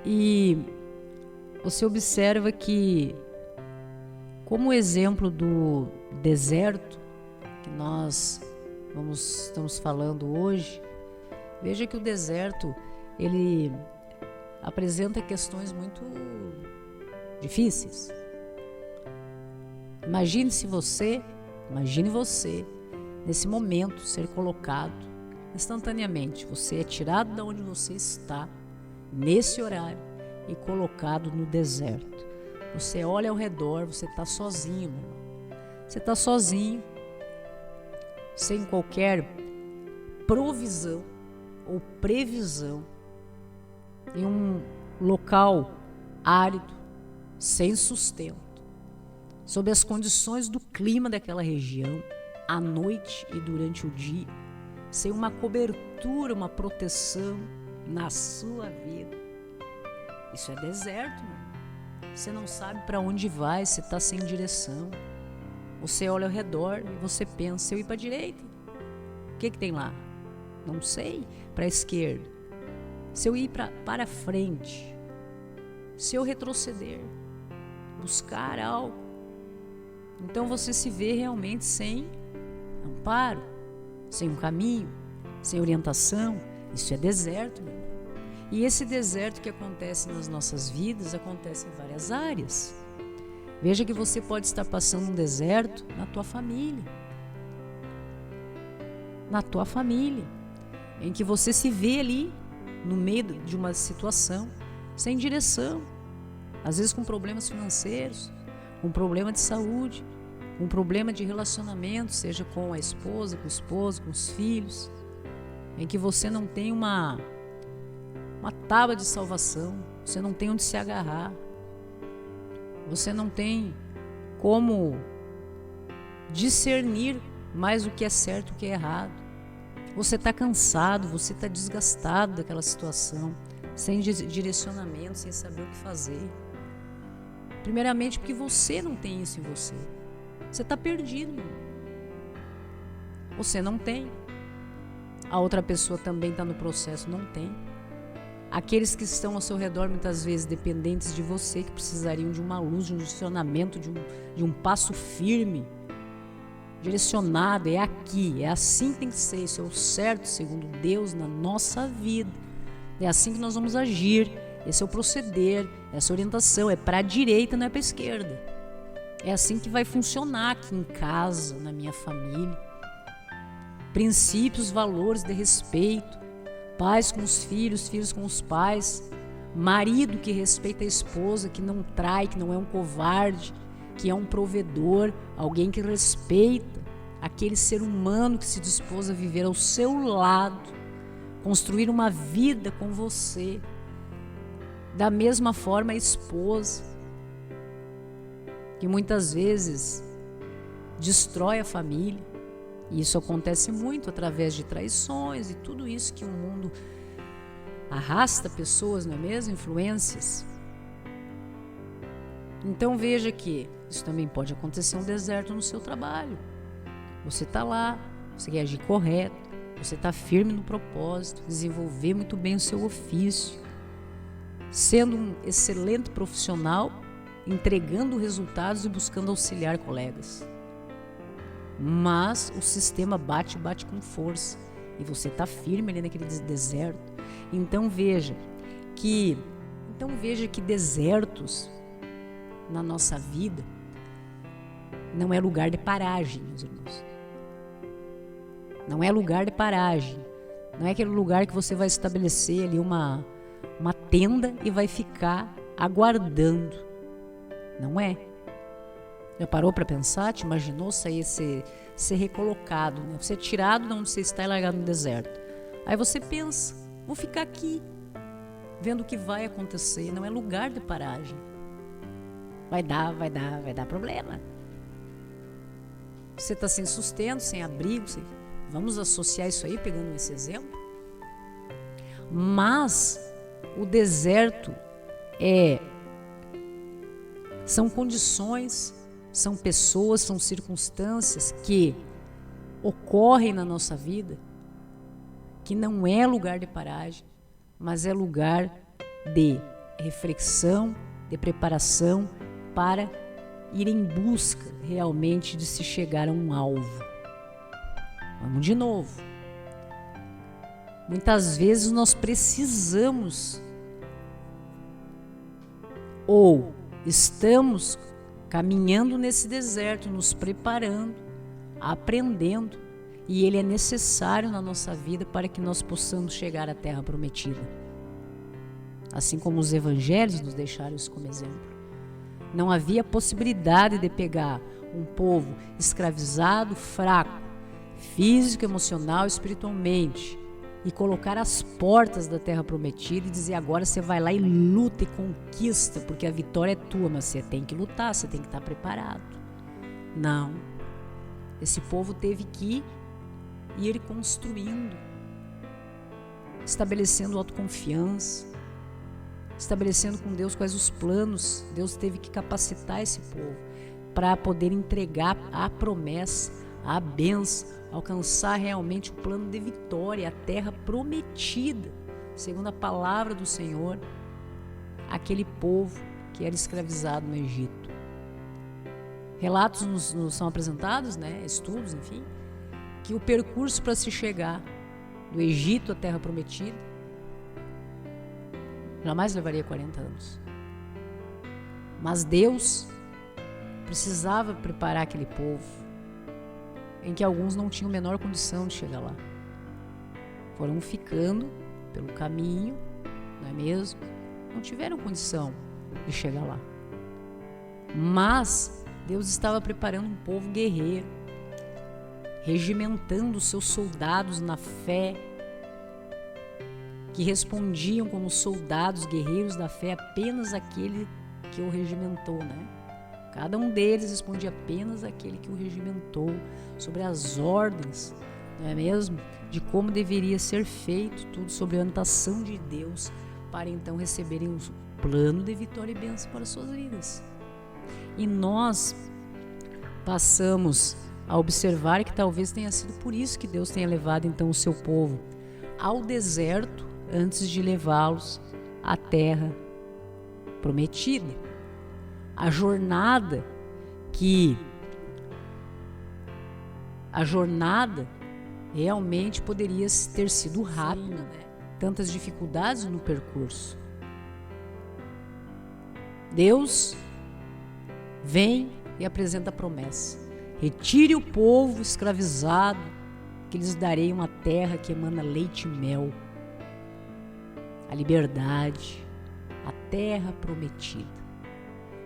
E você observa que, como exemplo do deserto que nós estamos falando hoje, veja que o deserto, ele apresenta questões muito difíceis. Imagine você, nesse momento, ser colocado instantaneamente. Você é tirado de onde você está, nesse horário, e colocado no deserto. Você olha ao redor, você está sozinho, meu irmão. Você está sozinho, sem qualquer provisão ou previsão, em um local árido, sem sustento, sob as condições do clima daquela região, à noite e durante o dia, sem uma cobertura, uma proteção na sua vida. Isso é deserto, meu irmão. Você não sabe para onde vai, você está sem direção. Você olha ao redor e você pensa: se eu ir para a direita, o que tem lá? Não sei. Para a esquerda, se eu ir para frente, se eu retroceder, buscar algo, então você se vê realmente sem amparo, sem um caminho, sem orientação. Isso é deserto, meu irmão. E esse deserto que acontece nas nossas vidas acontece em várias áreas. Veja que você pode estar passando um deserto na tua família. Na tua família, em que você se vê ali no meio de uma situação sem direção, às vezes com problemas financeiros, com problema de saúde, com problema de relacionamento, seja com a esposa, com o esposo, com os filhos, em que você não tem uma tábua de salvação, você não tem onde se agarrar, você não tem como discernir mais o que é certo e o que é errado. Você está cansado, você está desgastado daquela situação, sem direcionamento, sem saber o que fazer. Primeiramente porque você não tem isso em você. Você está perdido. Você não tem. A outra pessoa também está no processo, não tem. Aqueles que estão ao seu redor, muitas vezes dependentes de você, que precisariam de uma luz, de um direcionamento, de um passo firme, direcionado. É aqui, é assim que tem que ser. Isso é o certo segundo Deus na nossa vida. É assim que nós vamos agir. Esse é o proceder, essa orientação. É para a direita, não é para a esquerda. É assim que vai funcionar aqui em casa, na minha família. Princípios, valores de respeito. Pais com os filhos, filhos com os pais. Marido que respeita a esposa, que não trai, que não é um covarde, que é um provedor, alguém que respeita aquele ser humano que se dispôs a viver ao seu lado, construir uma vida com você. Da mesma forma, a esposa, que muitas vezes destrói a família. E isso acontece muito através de traições e tudo isso que o mundo arrasta pessoas, não é mesmo? Influências. Então veja que isso também pode acontecer um deserto no seu trabalho. Você está lá, você quer agir correto, você está firme no propósito, desenvolver muito bem o seu ofício, sendo um excelente profissional, entregando resultados e buscando auxiliar colegas. Mas o sistema bate com força e você está firme ali naquele deserto. Então veja que desertos na nossa vida não é lugar de paragem, meus irmãos. Não é lugar de paragem. Não é aquele lugar que você vai estabelecer ali uma tenda e vai ficar aguardando. Não é. Já parou para pensar? Te imaginou sair, ser recolocado, né? Você é tirado de onde você está e largado no deserto. Aí você pensa, vou ficar aqui, vendo o que vai acontecer. Não é lugar de paragem. Vai dar problema. Você está sem sustento, sem abrigo. Vamos associar isso aí, pegando esse exemplo. Mas o deserto são condições, são pessoas, são circunstâncias que ocorrem na nossa vida, que não é lugar de paragem, mas é lugar de reflexão, de preparação para ir em busca realmente de se chegar a um alvo. Vamos de novo. Muitas vezes nós precisamos ou estamos caminhando nesse deserto, nos preparando, aprendendo, e ele é necessário na nossa vida para que nós possamos chegar à terra prometida. Assim como os evangelhos nos deixaram isso como exemplo. Não havia possibilidade de pegar um povo escravizado, fraco, físico, emocional, espiritualmente, e colocar as portas da terra prometida e dizer: agora você vai lá e luta e conquista, porque a vitória é tua, mas você tem que lutar, você tem que estar preparado. Não. Esse povo teve que ir construindo, estabelecendo autoconfiança, estabelecendo com Deus quais os planos. Deus teve que capacitar esse povo para poder entregar a promessa, a bênção, alcançar realmente o plano de vitória, a terra prometida, segundo a palavra do Senhor, aquele povo que era escravizado no Egito. Relatos nos são apresentados, né, estudos, enfim, que o percurso para se chegar do Egito à terra prometida jamais levaria 40 anos. Mas Deus precisava preparar aquele povo, em que alguns não tinham a menor condição de chegar lá. Foram ficando pelo caminho, não é mesmo? Não tiveram condição de chegar lá. Mas Deus estava preparando um povo guerreiro, regimentando os seus soldados na fé, que respondiam como soldados guerreiros da fé apenas aquele que o regimentou, né? Cada um deles respondia apenas aquele que o regimentou, sobre as ordens, não é mesmo? De como deveria ser feito, tudo sobre a orientação de Deus, para então receberem um plano de vitória e bênção para as suas vidas. E nós passamos a observar que talvez tenha sido por isso que Deus tenha levado então o seu povo ao deserto antes de levá-los à terra prometida. A jornada realmente poderia ter sido rápida, né? Tantas dificuldades no percurso. Deus vem e apresenta a promessa: retire o povo escravizado, que lhes darei uma terra que emana leite e mel. A liberdade, a terra prometida.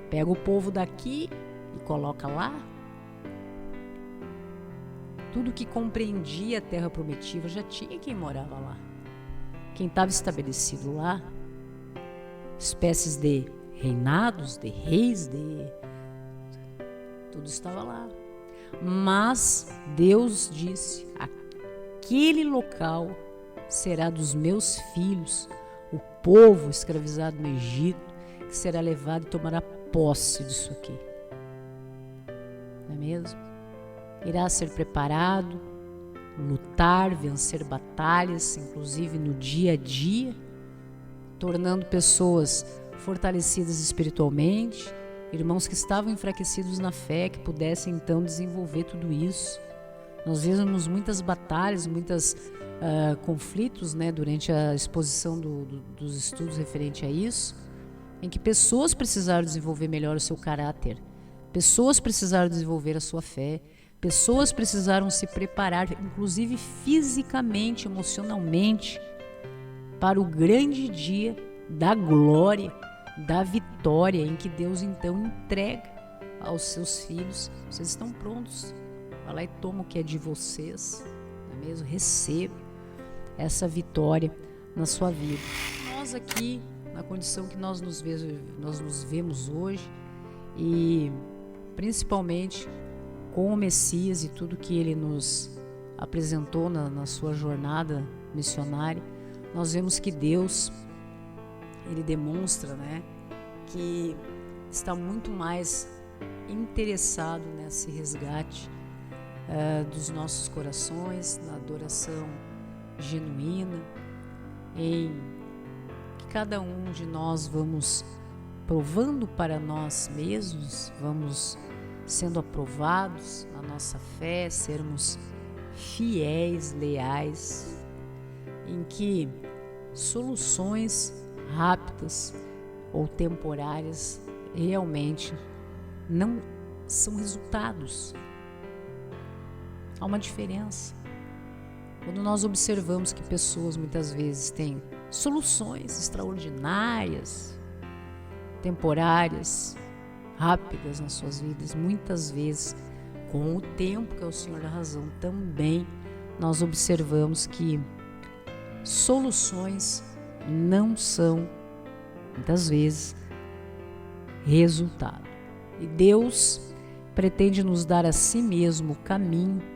Pega o povo daqui e coloca lá. Tudo que compreendia a terra prometida já tinha quem morava lá. Quem estava estabelecido lá, espécies de reinados, de reis, tudo estava lá. Mas Deus disse: aquele local será dos meus filhos, o povo escravizado no Egito, que será levado e tomará posse disso aqui. Não é mesmo? Irá ser preparado, lutar, vencer batalhas, inclusive no dia a dia, tornando pessoas fortalecidas espiritualmente, irmãos que estavam enfraquecidos na fé, que pudessem então desenvolver tudo isso. Nós vimos muitas batalhas, muitos conflitos, né, durante a exposição dos estudos referente a isso, em que pessoas precisaram desenvolver melhor o seu caráter, pessoas precisaram desenvolver a sua fé, pessoas precisaram se preparar, inclusive fisicamente, emocionalmente, para o grande dia da glória, da vitória, em que Deus então entrega aos seus filhos. Vocês estão prontos? Vai lá e toma o que é de vocês, não é mesmo? Receba essa vitória na sua vida. Nós aqui, na condição que nós nos vemos hoje, e principalmente com o Messias e tudo que ele nos apresentou na sua jornada missionária, nós vemos que Deus, ele demonstra, né, que está muito mais interessado nesse resgate dos nossos corações, na adoração genuína, em que cada um de nós vamos provando para nós mesmos, vamos sendo aprovados na nossa fé, sermos fiéis, leais, em que soluções rápidas ou temporárias realmente não são resultados. Há uma diferença. Quando nós observamos que pessoas muitas vezes têm soluções extraordinárias, temporárias, rápidas nas suas vidas, muitas vezes, com o tempo, que é o Senhor da razão, também nós observamos que soluções não são, muitas vezes, resultado. E Deus pretende nos dar a si mesmo o caminho.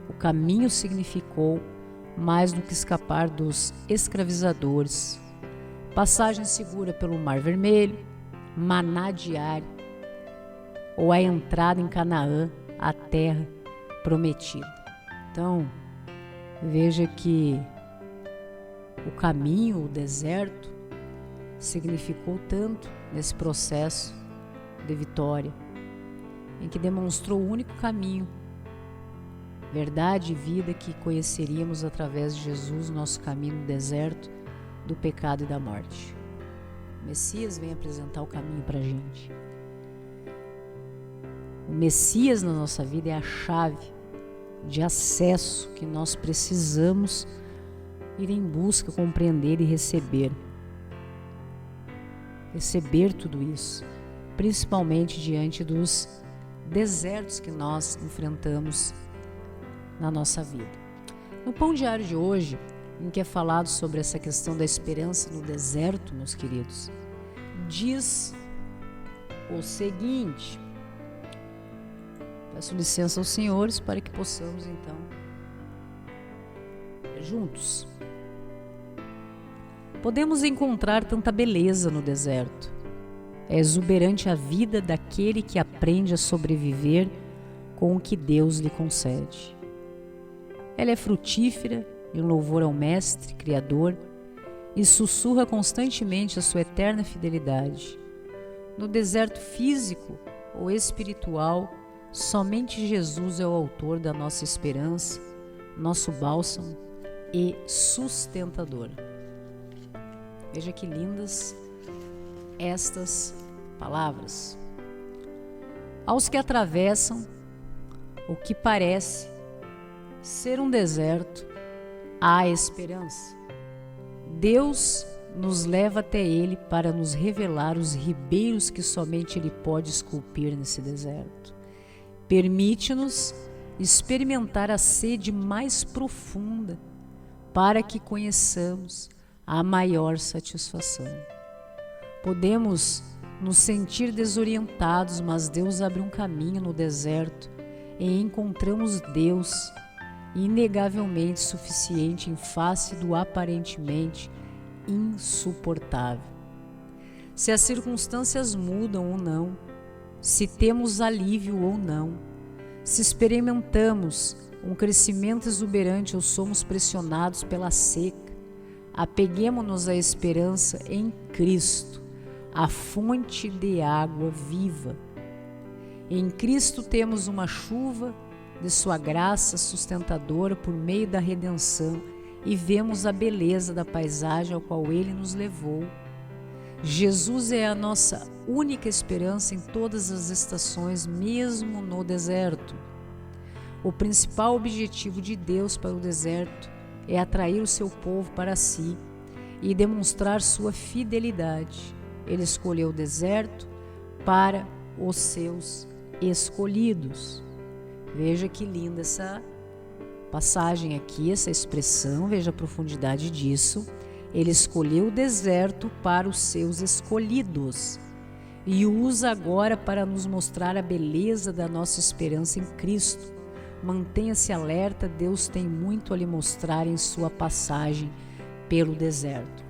O caminho significou mais do que escapar dos escravizadores, passagem segura pelo Mar Vermelho, maná diário, ou a entrada em Canaã, a terra prometida. Então, veja que o caminho, o deserto, significou tanto nesse processo de vitória, em que demonstrou o único caminho, verdade e vida que conheceríamos através de Jesus, nosso caminho no deserto do pecado e da morte. O Messias vem apresentar o caminho para a gente. O Messias na nossa vida é a chave de acesso que nós precisamos ir em busca, compreender e receber. Receber tudo isso, principalmente diante dos desertos que nós enfrentamos na nossa vida. No Pão Diário de hoje, em que é falado sobre essa questão da esperança no deserto, meus queridos, diz o seguinte. Peço licença aos senhores para que possamos então juntos. Podemos encontrar tanta beleza no deserto. É exuberante a vida daquele que aprende a sobreviver com o que Deus lhe concede. Ela é frutífera em louvor ao Mestre, Criador, e sussurra constantemente a sua eterna fidelidade. No deserto físico ou espiritual, somente Jesus é o autor da nossa esperança, nosso bálsamo e sustentador. Veja que lindas estas palavras. Aos que atravessam o que parece ser um deserto, há esperança. Deus nos leva até Ele para nos revelar os ribeiros que somente Ele pode esculpir nesse deserto. Permite-nos experimentar a sede mais profunda para que conheçamos a maior satisfação. Podemos nos sentir desorientados, mas Deus abre um caminho no deserto e encontramos Deus inegavelmente suficiente em face do aparentemente insuportável. Se as circunstâncias mudam ou não, se temos alívio ou não, se experimentamos um crescimento exuberante ou somos pressionados pela seca, apeguemo-nos à esperança em Cristo, a fonte de água viva. Em Cristo temos uma chuva de sua graça sustentadora por meio da redenção e vemos a beleza da paisagem ao qual Ele nos levou. Jesus é a nossa única esperança em todas as estações, mesmo no deserto. O principal objetivo de Deus para o deserto é atrair o seu povo para si e demonstrar sua fidelidade. Ele escolheu o deserto para os seus escolhidos. Veja que linda essa passagem aqui, essa expressão, veja a profundidade disso. Ele escolheu o deserto para os seus escolhidos e o usa agora para nos mostrar a beleza da nossa esperança em Cristo. Mantenha-se alerta, Deus tem muito a lhe mostrar em sua passagem pelo deserto.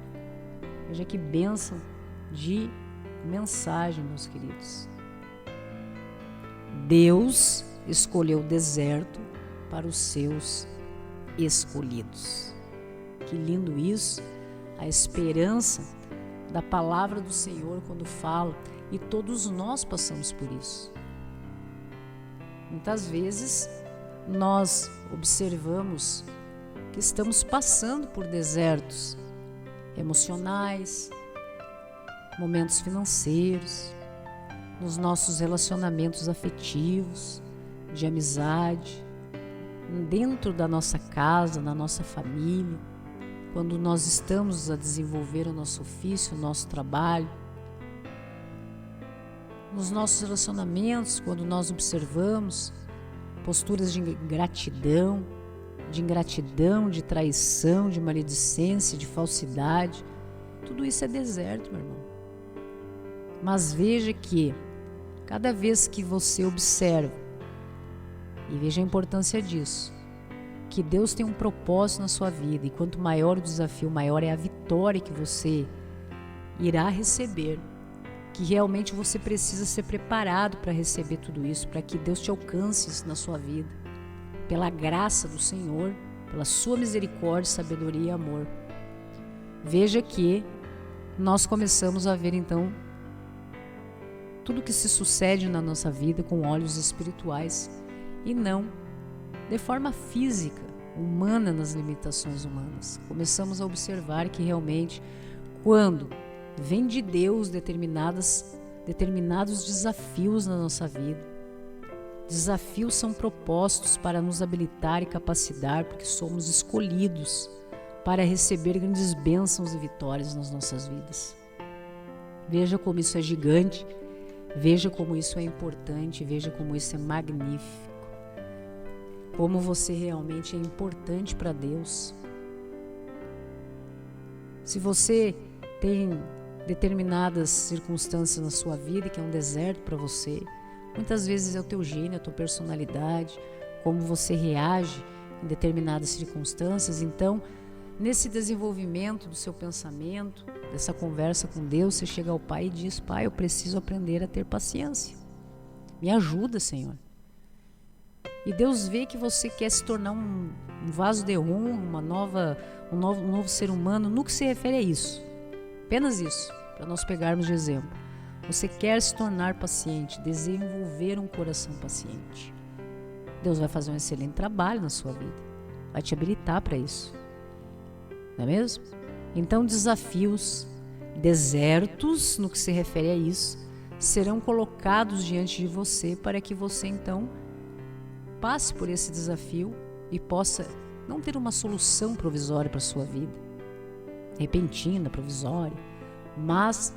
Veja que bênção de mensagem, meus queridos. Deus escolheu o deserto para os seus escolhidos. Que lindo isso, a esperança da palavra do Senhor quando fala, e todos nós passamos por isso. Muitas vezes nós observamos que estamos passando por desertos emocionais, momentos financeiros, nos nossos relacionamentos afetivos, de amizade, dentro da nossa casa, na nossa família, quando nós estamos a desenvolver o nosso ofício, o nosso trabalho, nos nossos relacionamentos, quando nós observamos posturas de ingratidão, de traição, de maledicência, de falsidade, tudo isso é deserto, meu irmão. Mas veja que cada vez que você observa, e veja a importância disso, que Deus tem um propósito na sua vida, e quanto maior o desafio, maior é a vitória que você irá receber, que realmente você precisa ser preparado para receber tudo isso, para que Deus te alcance na sua vida, pela graça do Senhor, pela sua misericórdia, sabedoria e amor. Veja que nós começamos a ver então tudo que se sucede na nossa vida com olhos espirituais e não de forma física, humana, nas limitações humanas. Começamos a observar que realmente quando vem de Deus determinados desafios na nossa vida, desafios são propostos para nos habilitar e capacitar, porque somos escolhidos para receber grandes bênçãos e vitórias nas nossas vidas. Veja como isso é gigante, veja como isso é importante, veja como isso é magnífico. Como você realmente é importante para Deus. Se você tem determinadas circunstâncias na sua vida que é um deserto para você, muitas vezes é o teu gênio, a tua personalidade, como você reage em determinadas circunstâncias. Então, nesse desenvolvimento do seu pensamento, dessa conversa com Deus, você chega ao Pai e diz: Pai, eu preciso aprender a ter paciência. Me ajuda, Senhor. E Deus vê que você quer se tornar um vaso de honra, um novo ser humano, no que se refere a isso. Apenas isso, para nós pegarmos de exemplo. Você quer se tornar paciente, desenvolver um coração paciente. Deus vai fazer um excelente trabalho na sua vida, vai te habilitar para isso. Não é mesmo? Então, desafios, desertos, no que se refere a isso, serão colocados diante de você para que você, então, passe por esse desafio e possa não ter uma solução provisória para a sua vida, repentina, provisória, mas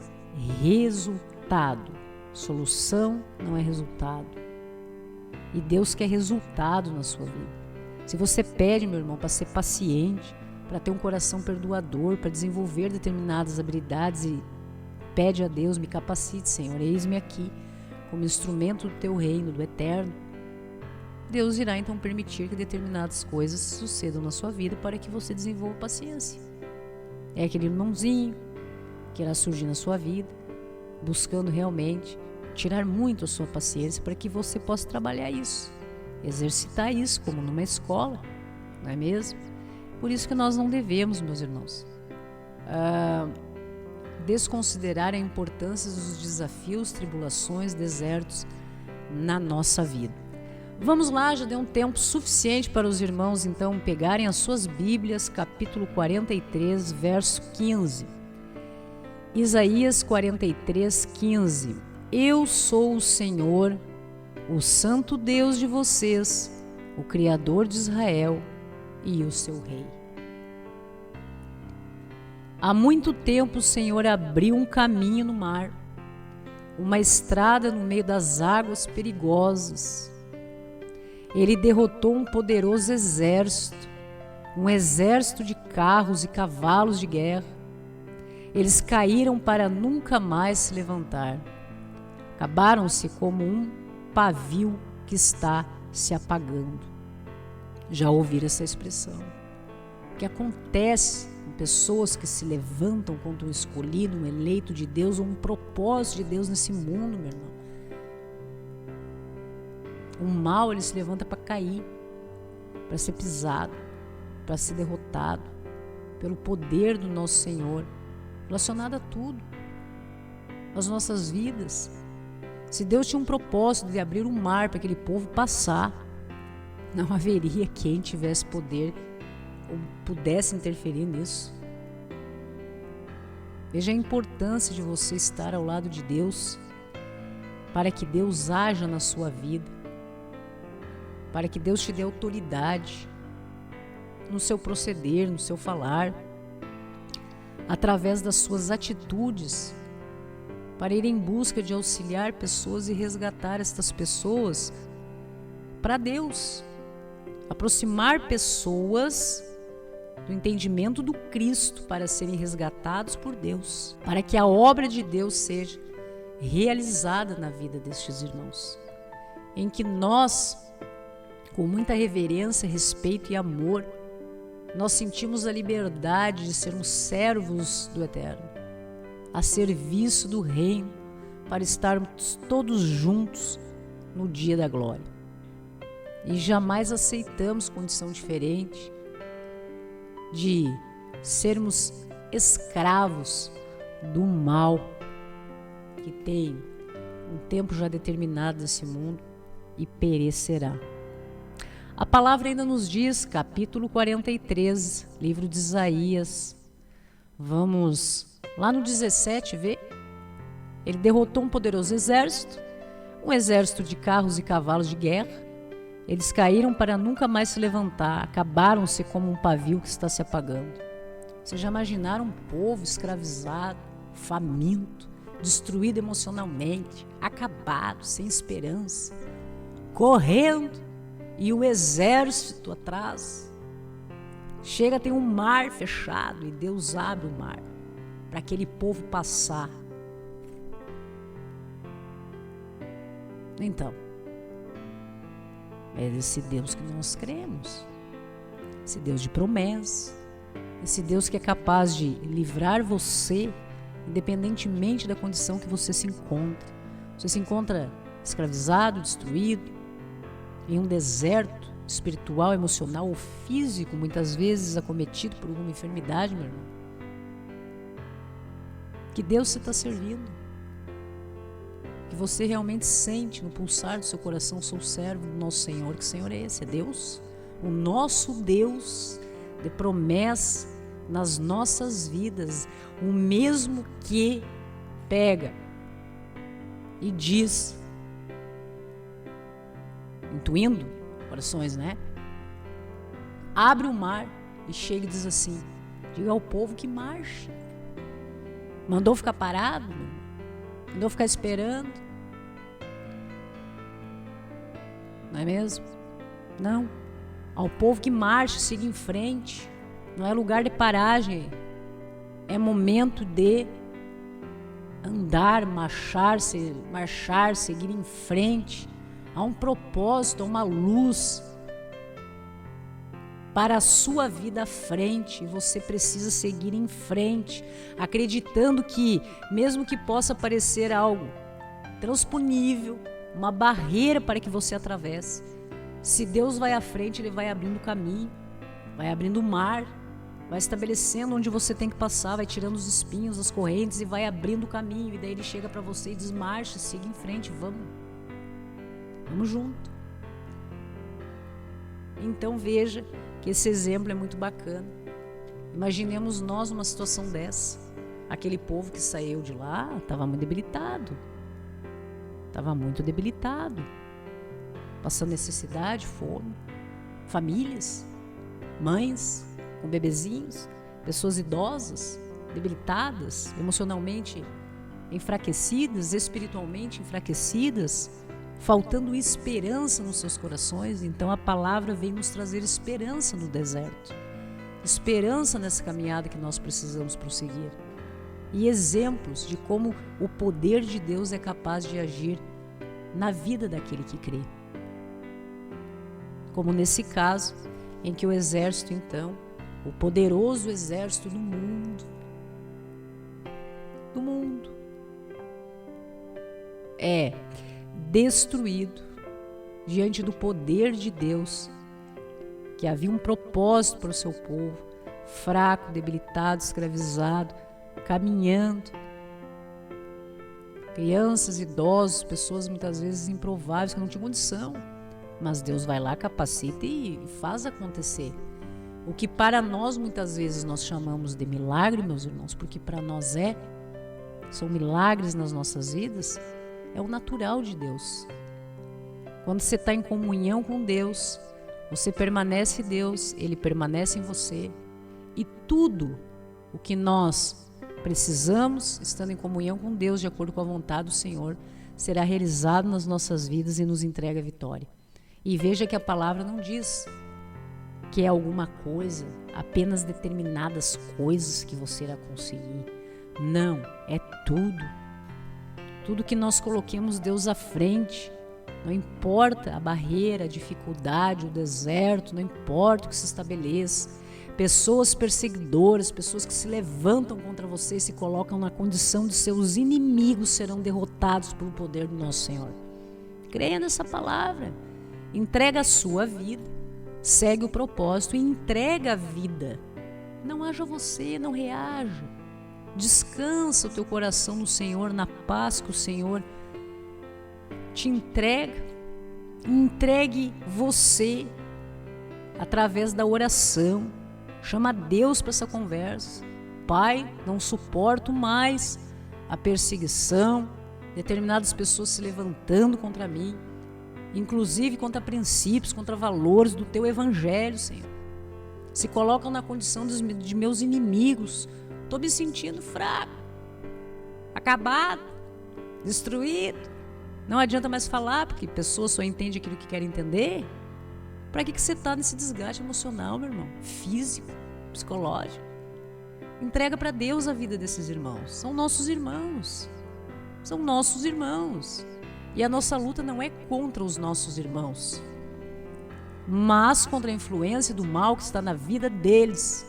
resultado. Solução não é resultado. E Deus quer resultado na sua vida. Se você pede, meu irmão, para ser paciente, para ter um coração perdoador, para desenvolver determinadas habilidades e pede a Deus: me capacite, Senhor, eis-me aqui como instrumento do teu reino, do eterno. Deus irá então permitir que determinadas coisas sucedam na sua vida para que você desenvolva paciência. É aquele irmãozinho que irá surgir na sua vida, buscando realmente tirar muito a sua paciência para que você possa trabalhar isso. exercitar isso, como numa escola, não é mesmo? Por isso que nós não devemos, meus irmãos, desconsiderar a importância dos desafios, tribulações, desertos na nossa vida. Vamos lá, já deu um tempo suficiente para os irmãos então pegarem as suas Bíblias, capítulo 43, verso 15. Isaías 43, 15. Eu sou o Senhor, o Santo Deus de vocês, o Criador de Israel e o seu Rei. Há muito tempo o Senhor abriu um caminho no mar, uma estrada no meio das águas perigosas. Ele derrotou um poderoso exército, um exército de carros e cavalos de guerra. Eles caíram para nunca mais se levantar. Acabaram-se como um pavio que está se apagando. Já ouviram essa expressão? O que acontece com pessoas que se levantam contra um escolhido, um eleito de Deus ou um propósito de Deus nesse mundo, meu irmão? O mal, ele se levanta para cair, para ser pisado, para ser derrotado pelo poder do nosso Senhor, relacionado a tudo, as nossas vidas. Se Deus tinha um propósito de abrir um mar para aquele povo passar, não haveria quem tivesse poder ou pudesse interferir nisso. Veja a importância de você estar ao lado de Deus, para que Deus haja na sua vida, para que Deus te dê autoridade no seu proceder, no seu falar, através das suas atitudes, para ir em busca de auxiliar pessoas e resgatar estas pessoas para Deus, aproximar pessoas do entendimento do Cristo para serem resgatados por Deus, para que a obra de Deus seja realizada na vida destes irmãos, em que nós, com muita reverência, respeito e amor, nós sentimos a liberdade de sermos servos do Eterno, a serviço do Reino, para estarmos todos juntos no dia da glória. E jamais aceitamos condição diferente de sermos escravos do mal que tem um tempo já determinado nesse mundo e perecerá. A palavra ainda nos diz, capítulo 43, livro de Isaías. Vamos lá no 17 ver. Ele derrotou um poderoso exército, um exército de carros e cavalos de guerra. Eles caíram para nunca mais se levantar, acabaram-se como um pavio que está se apagando. Vocês já imaginaram um povo escravizado, faminto, destruído emocionalmente, acabado, sem esperança, correndo, e o exército atrás? Chega, tem um mar fechado e Deus abre o mar para aquele povo passar. Então, é esse Deus que nós cremos, esse Deus de promessa, esse Deus que é capaz de livrar você, independentemente da condição que você se encontra. Você se encontra escravizado, destruído, em um deserto espiritual, emocional ou físico, muitas vezes acometido por alguma enfermidade, meu irmão. Que Deus você está servindo? Que você realmente sente no pulsar do seu coração: sou servo do nosso Senhor. Que Senhor é esse? É Deus? O nosso Deus de promessa nas nossas vidas, o mesmo que pega e diz, intuindo corações, né? Abre o mar e chega e diz assim: diga ao povo que marche. Mandou ficar parado? Mandou ficar esperando? Não é mesmo? Não. Ao povo que marche, siga em frente. Não é lugar de paragem. É momento de andar, marchar, seguir em frente. Há um propósito, há uma luz para a sua vida à frente, e você precisa seguir em frente, acreditando que, mesmo que possa parecer algo transponível, uma barreira para que você atravesse, Se Deus vai à frente, Ele vai abrindo o caminho, vai abrindo o mar, vai estabelecendo onde você tem que passar, vai tirando os espinhos, as correntes e vai abrindo o caminho. E daí Ele chega para você e diz: marcha, siga em frente, vamos junto. Então veja que esse exemplo é muito bacana. Imaginemos nós numa situação dessa. Aquele povo que saiu de lá estava muito debilitado, passando necessidade, fome, famílias, mães com bebezinhos, pessoas idosas, debilitadas, emocionalmente enfraquecidas, espiritualmente enfraquecidas, faltando esperança nos seus corações. Então a palavra vem nos trazer esperança no deserto, esperança nessa caminhada que nós precisamos prosseguir, e exemplos de como o poder de Deus é capaz de agir na vida daquele que crê. Como nesse caso, em que o exército, então, o poderoso exército do mundo, é destruído diante do poder de Deus, que havia um propósito para o seu povo, fraco, debilitado, escravizado, caminhando. Crianças, idosos, pessoas muitas vezes improváveis que não tinham condição, mas Deus vai lá, capacita e faz acontecer. O que para nós muitas vezes nós chamamos de milagre, meus irmãos, porque para nós são milagres nas nossas vidas, é o natural de Deus. Quando você está em comunhão com Deus, você permanece em Deus, Ele permanece em você, e tudo o que nós precisamos, estando em comunhão com Deus, de acordo com a vontade do Senhor, será realizado nas nossas vidas e nos entrega a vitória. E veja que a palavra não diz que é alguma coisa, apenas determinadas coisas que você irá conseguir. Não, é tudo. Tudo que nós coloquemos Deus à frente, não importa a barreira, a dificuldade, o deserto, não importa o que se estabeleça. Pessoas perseguidoras, pessoas que se levantam contra você e se colocam na condição de seus inimigos serão derrotados pelo poder do nosso Senhor. Creia nessa palavra. Entrega a sua vida, segue o propósito e entrega a vida. Não haja você, não reaja. Descansa o teu coração no Senhor, na paz que o Senhor te entrega. Entregue você através da oração. Chama Deus para essa conversa. Pai, não suporto mais a perseguição, determinadas pessoas se levantando contra mim, inclusive contra princípios, contra valores do teu evangelho, Senhor. Se colocam na condição de meus inimigos. Estou me sentindo fraco, acabado, destruído. Não adianta mais falar, porque pessoas só entendem aquilo que querem entender. Para que você está nesse desgaste emocional, meu irmão? Físico, psicológico. Entrega para Deus a vida desses irmãos. São nossos irmãos. São nossos irmãos. E a nossa luta não é contra os nossos irmãos, mas contra a influência do mal que está na vida deles.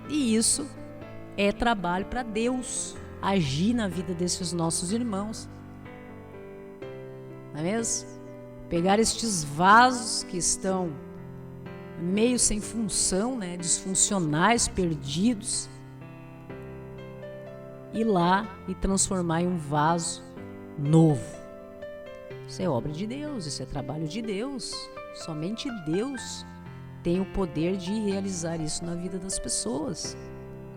E isso é trabalho para Deus agir na vida desses nossos irmãos. Não é mesmo? Pegar estes vasos que estão meio sem função, né, disfuncionais, perdidos, ir lá e transformar em um vaso novo. Isso é obra de Deus, isso é trabalho de Deus. Somente Deus tem o poder de realizar isso na vida das pessoas.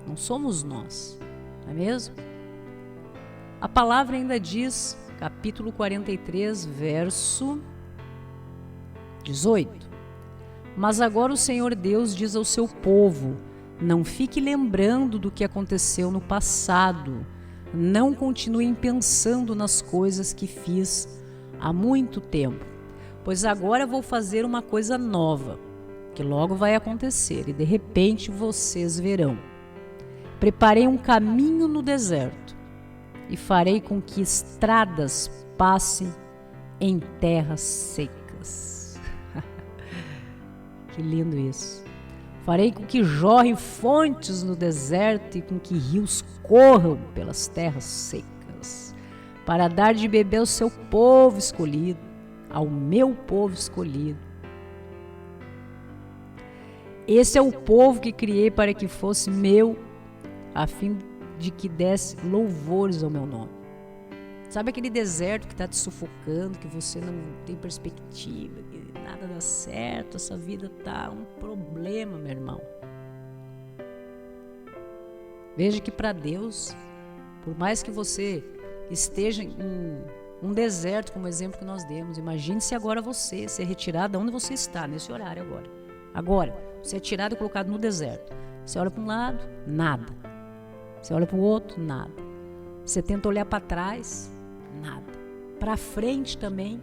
Não somos nós, não é mesmo? A palavra ainda diz, capítulo 43, verso 18. Mas agora o Senhor Deus diz ao seu povo: não fique lembrando do que aconteceu no passado. Não continuem pensando nas coisas que fiz há muito tempo. Pois agora vou fazer uma coisa nova, que logo vai acontecer, e de repente vocês verão. Preparei um caminho no deserto, e farei com que estradas passem em terras secas. Que lindo isso. Farei com que jorrem fontes no deserto e com que rios corram pelas terras secas, para dar de beber ao seu povo escolhido, ao meu povo escolhido. Esse é o povo que criei para que fosse meu, a fim de que desse louvores ao meu nome. Sabe aquele deserto que está te sufocando, que você não tem perspectiva, que nada dá certo, essa vida tá um problema, meu irmão. Veja que para Deus, por mais que você esteja em um deserto, como o exemplo que nós demos, imagine se agora você ser retirado de onde você está, nesse horário agora. Agora, você é tirado e colocado no deserto. Você olha para um lado, nada. Você olha para o outro, nada. Você tenta olhar para trás, nada. Para frente também,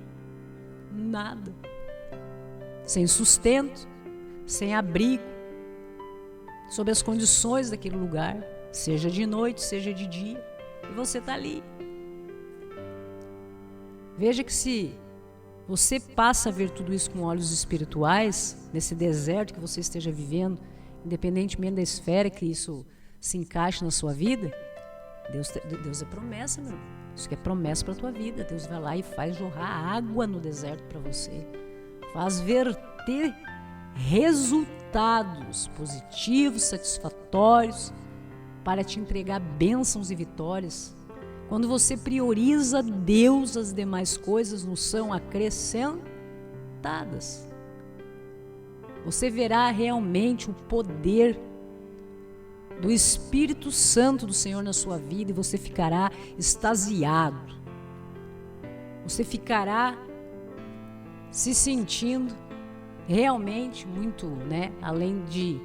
nada. Sem sustento, sem abrigo, sob as condições daquele lugar, seja de noite, seja de dia, e você está ali. Veja que se você passa a ver tudo isso com olhos espirituais, nesse deserto que você esteja vivendo, independentemente da esfera que isso se encaixe na sua vida, Deus é promessa, meu. Isso que é promessa para a tua vida. Deus vai lá e faz jorrar água no deserto para você. Faz verter resultados positivos, satisfatórios, para te entregar bênçãos e vitórias. Quando você prioriza Deus, as demais coisas nos são acrescentadas. Você verá realmente o poder do Espírito Santo do Senhor na sua vida e você ficará extasiado. Você ficará se sentindo realmente muito, além de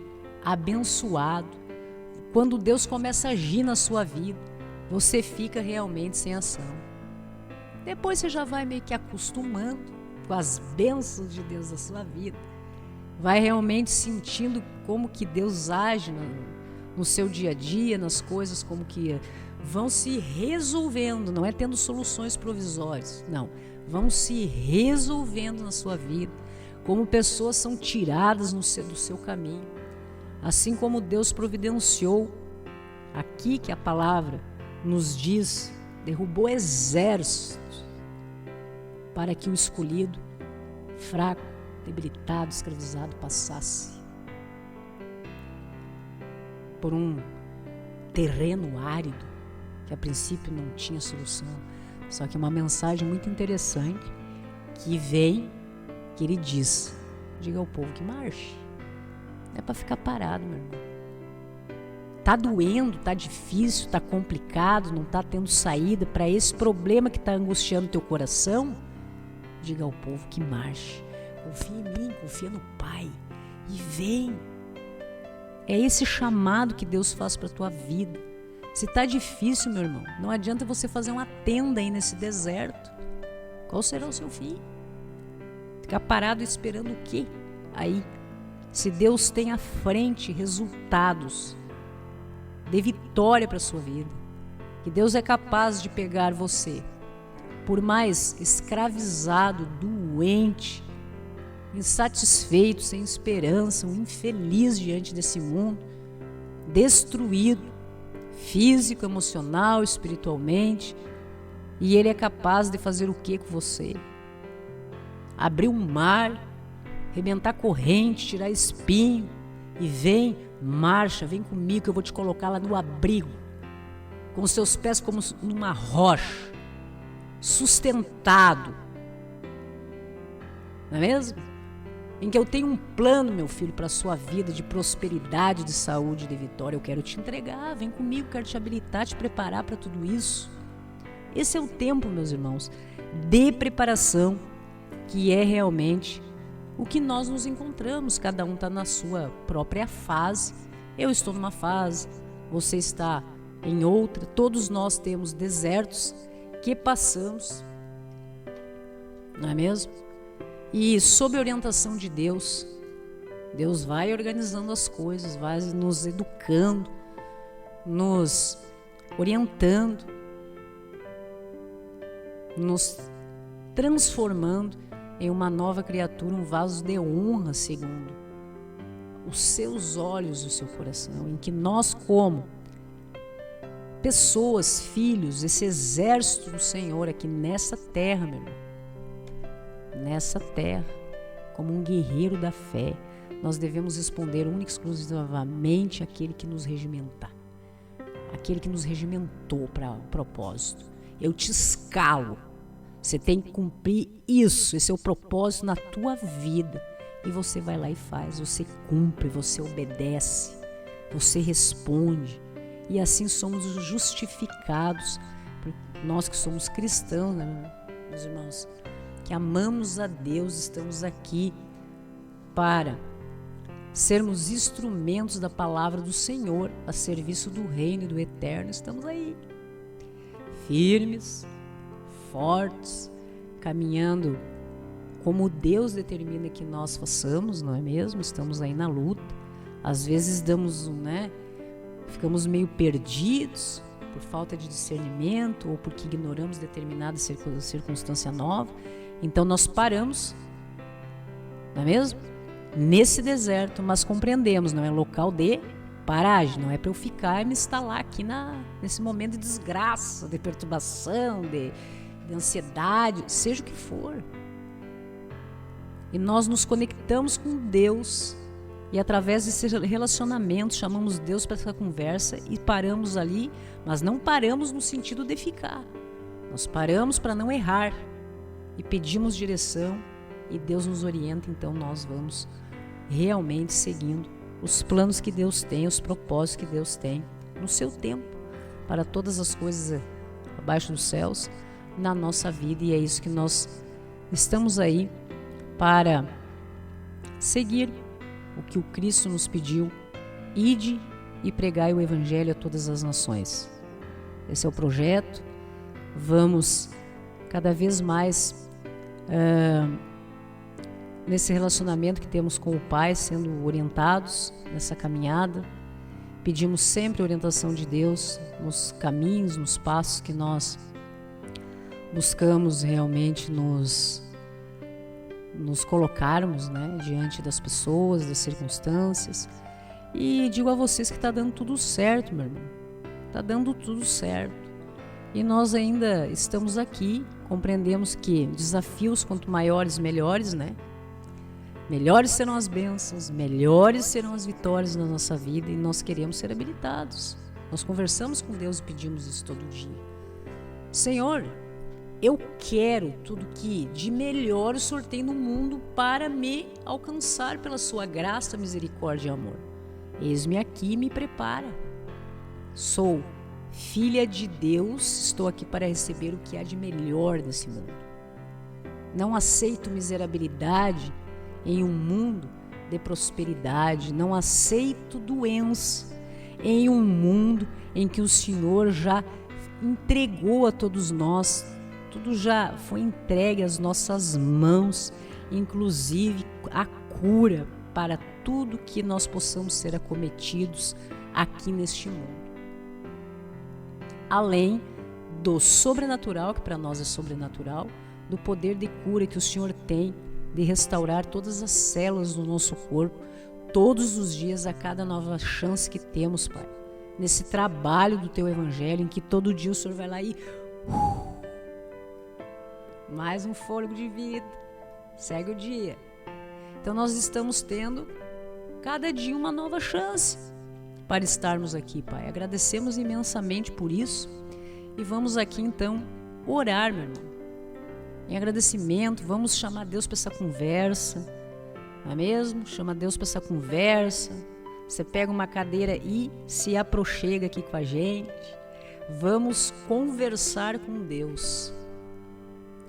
abençoado. Quando Deus começa a agir na sua vida, você fica realmente sem ação. Depois você já vai meio que acostumando com as bênçãos de Deus na sua vida. Vai realmente sentindo como que Deus age no seu dia a dia, nas coisas, como que vão se resolvendo, não é tendo soluções provisórias, não. Vão se resolvendo na sua vida, como pessoas são tiradas do seu caminho. Assim como Deus providenciou, aqui que a palavra nos diz, derrubou exércitos para que o escolhido, fraco, debilitado, escravizado, passasse por um terreno árido, que a princípio não tinha solução. Só que é uma mensagem muito interessante que vem, que ele diz, diga ao povo que marche. Não é para ficar parado, meu irmão. Tá doendo, tá difícil, tá complicado, não tá tendo saída para esse problema que tá angustiando teu coração? Diga ao povo que marche. Confia em mim, confia no Pai e vem. É esse chamado que Deus faz para tua vida. Se tá difícil, meu irmão, não adianta você fazer uma tenda aí nesse deserto. Qual será o seu fim? Ficar parado esperando o quê? Aí, se Deus tem à frente resultados, dê vitória para a sua vida, que Deus é capaz de pegar você, por mais escravizado, doente, insatisfeito, sem esperança, um infeliz diante desse mundo, destruído, físico, emocional, espiritualmente, e Ele é capaz de fazer o que com você? Abrir um mar, arrebentar corrente, tirar espinho, e vem, marcha, vem comigo que eu vou te colocar lá no abrigo, com os seus pés como numa rocha, sustentado, não é mesmo? Em que eu tenho um plano, meu filho, para a sua vida de prosperidade, de saúde, de vitória. Eu quero te entregar, vem comigo, quero te habilitar, te preparar para tudo isso. Esse é o tempo, meus irmãos, de preparação, que é realmente o que nós nos encontramos. Cada um está na sua própria fase. Eu estou numa fase, você está em outra. Todos nós temos desertos que passamos, não é mesmo? E sob a orientação de Deus, Deus vai organizando as coisas, vai nos educando, nos orientando, nos transformando em uma nova criatura, um vaso de honra segundo os seus olhos e o seu coração, em que nós, como pessoas, filhos, esse exército do Senhor aqui nessa terra, meu irmão, nessa terra, como um guerreiro da fé, nós devemos responder única e exclusivamente àquele que nos regimentar, aquele que nos regimentou para o propósito. Eu te escalo, você tem que cumprir isso, esse é o propósito na tua vida. E você vai lá e faz, você cumpre, você obedece, você responde. E assim somos justificados, nós que somos cristãos, né, meus irmãos, que amamos a Deus, estamos aqui para sermos instrumentos da palavra do Senhor, a serviço do reino e do eterno. Estamos aí, firmes, fortes, caminhando como Deus determina que nós façamos, não é mesmo? Estamos aí na luta. Às vezes ficamos meio perdidos por falta de discernimento ou porque ignoramos determinada circunstância nova. Então nós paramos, não é mesmo? Nesse deserto, mas compreendemos, não é local de paragem, não é para eu ficar e me instalar aqui nesse momento de desgraça, de perturbação, de ansiedade, seja o que for. E nós nos conectamos com Deus e através desse relacionamento chamamos Deus para essa conversa e paramos ali, mas não paramos no sentido de ficar. Nós paramos para não errar e pedimos direção e Deus nos orienta, então nós vamos realmente seguindo os planos que Deus tem, os propósitos que Deus tem no seu tempo para todas as coisas abaixo dos céus na nossa vida. E é isso que nós estamos aí para seguir o que o Cristo nos pediu: ide e pregai o Evangelho a todas as nações. Esse é o projeto. Vamos cada vez mais nesse relacionamento que temos com o Pai, sendo orientados nessa caminhada. Pedimos sempre a orientação de Deus nos caminhos, nos passos que nós buscamos realmente nos colocarmos, né, diante das pessoas, das circunstâncias. E digo a vocês que está dando tudo certo, meu irmão. Está dando tudo certo. E nós ainda estamos aqui, compreendemos que desafios quanto maiores, melhores, né? Melhores serão as bênçãos, melhores serão as vitórias na nossa vida e nós queremos ser habilitados. Nós conversamos com Deus e pedimos isso todo dia. Senhor, eu quero tudo que de melhor o Senhor tem no mundo para me alcançar pela sua graça, misericórdia e amor. Eis-me aqui e me prepara. Sou filha de Deus, estou aqui para receber o que há de melhor nesse mundo. Não aceito miserabilidade em um mundo de prosperidade. Não aceito doença em um mundo em que o Senhor já entregou a todos nós. Tudo já foi entregue às nossas mãos, inclusive a cura para tudo que nós possamos ser acometidos aqui neste mundo. Além do sobrenatural, que para nós é sobrenatural, do poder de cura que o Senhor tem de restaurar todas as células do nosso corpo, todos os dias, a cada nova chance que temos, Pai. Nesse trabalho do Teu Evangelho, em que todo dia o Senhor vai lá e mais um fôlego de vida, segue o dia. Então nós estamos tendo cada dia uma nova chance para estarmos aqui, Pai. Agradecemos imensamente por isso e vamos aqui então orar, meu irmão, em agradecimento. Vamos chamar Deus para essa conversa, não é mesmo? Chama Deus para essa conversa. Você pega uma cadeira e se aproxega aqui com a gente. Vamos conversar com Deus.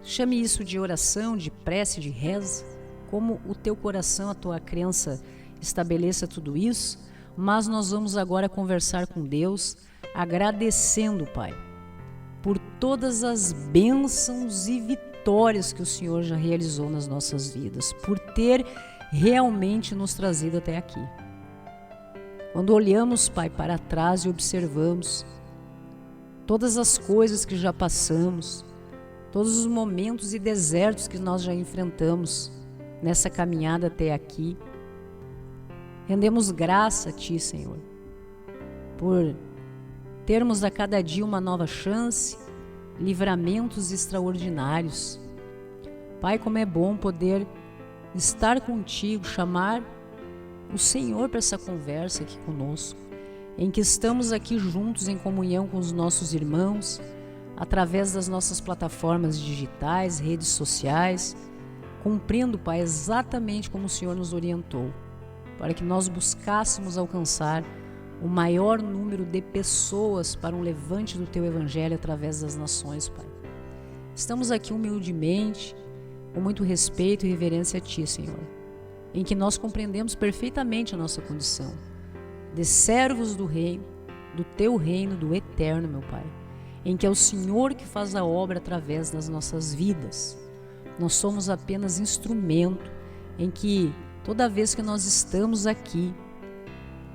Chame isso de oração, de prece, de reza, como o teu coração, a tua crença estabeleça tudo isso. Mas nós vamos agora conversar com Deus, agradecendo, Pai, por todas as bênçãos e vitórias que o Senhor já realizou nas nossas vidas, por ter realmente nos trazido até aqui. Quando olhamos, Pai, para trás e observamos todas as coisas que já passamos, todos os momentos e desertos que nós já enfrentamos nessa caminhada até aqui, rendemos graça a Ti, Senhor, por termos a cada dia uma nova chance, livramentos extraordinários, Pai, como é bom poder estar contigo, chamar o Senhor para essa conversa aqui conosco, em que estamos aqui juntos em comunhão com os nossos irmãos, através das nossas plataformas digitais, redes sociais, cumprindo, Pai, exatamente como o Senhor nos orientou, para que nós buscássemos alcançar o maior número de pessoas para um levante do Teu Evangelho através das nações, Pai. Estamos aqui humildemente, com muito respeito e reverência a Ti, Senhor, em que nós compreendemos perfeitamente a nossa condição de servos do reino, do Teu reino, do eterno, meu Pai, em que é o Senhor que faz a obra através das nossas vidas. Nós somos apenas instrumento em que toda vez que nós estamos aqui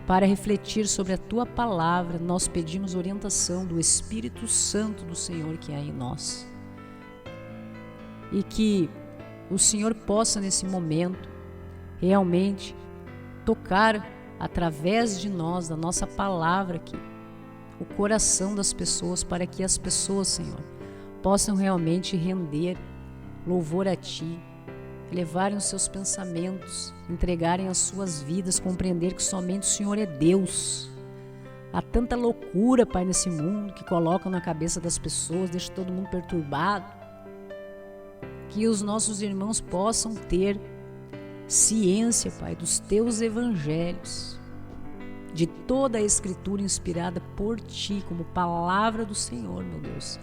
para refletir sobre a Tua palavra, nós pedimos orientação do Espírito Santo do Senhor que há em nós. E que o Senhor possa nesse momento realmente tocar através de nós, da nossa palavra aqui, o coração das pessoas, para que as pessoas, Senhor, possam realmente render louvor a Ti, levarem os seus pensamentos, entregarem as suas vidas, compreender que somente o Senhor é Deus. Há tanta loucura, Pai, nesse mundo que colocam na cabeça das pessoas, deixa todo mundo perturbado. Que os nossos irmãos possam ter ciência, Pai, dos Teus evangelhos, de toda a Escritura inspirada por Ti, como palavra do Senhor, meu Deus,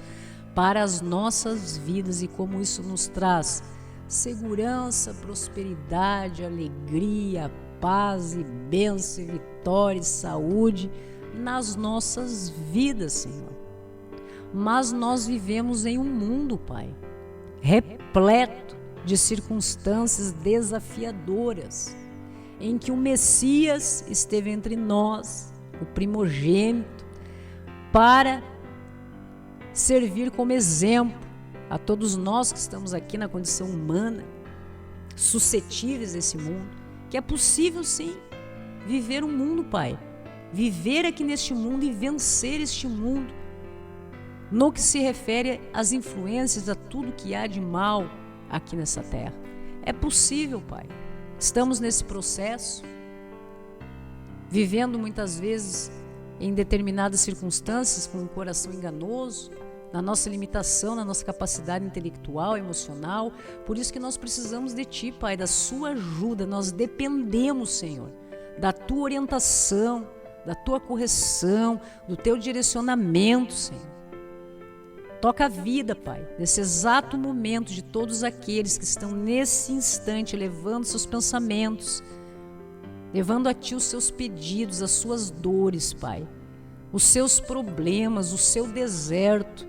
para as nossas vidas, e como isso nos traz segurança, prosperidade, alegria, paz e bênção, e vitória e saúde nas nossas vidas, Senhor. Mas nós vivemos em um mundo, Pai, repleto de circunstâncias desafiadoras, em que o Messias esteve entre nós, o primogênito, para servir como exemplo a todos nós que estamos aqui na condição humana, suscetíveis a esse mundo, que é possível sim viver um mundo, Pai, viver aqui neste mundo e vencer este mundo, no que se refere às influências, a tudo que há de mal aqui nessa terra. É possível, Pai. Estamos nesse processo, vivendo muitas vezes em determinadas circunstâncias com um coração enganoso, na nossa limitação, na nossa capacidade intelectual, emocional. Por isso que nós precisamos de Ti, Pai, da Sua ajuda. Nós dependemos, Senhor, da Tua orientação, da Tua correção, do Teu direcionamento, Senhor. Toca a vida, Pai, nesse exato momento de todos aqueles que estão nesse instante levando seus pensamentos, levando a Ti os seus pedidos, as suas dores, Pai, os seus problemas, o seu deserto,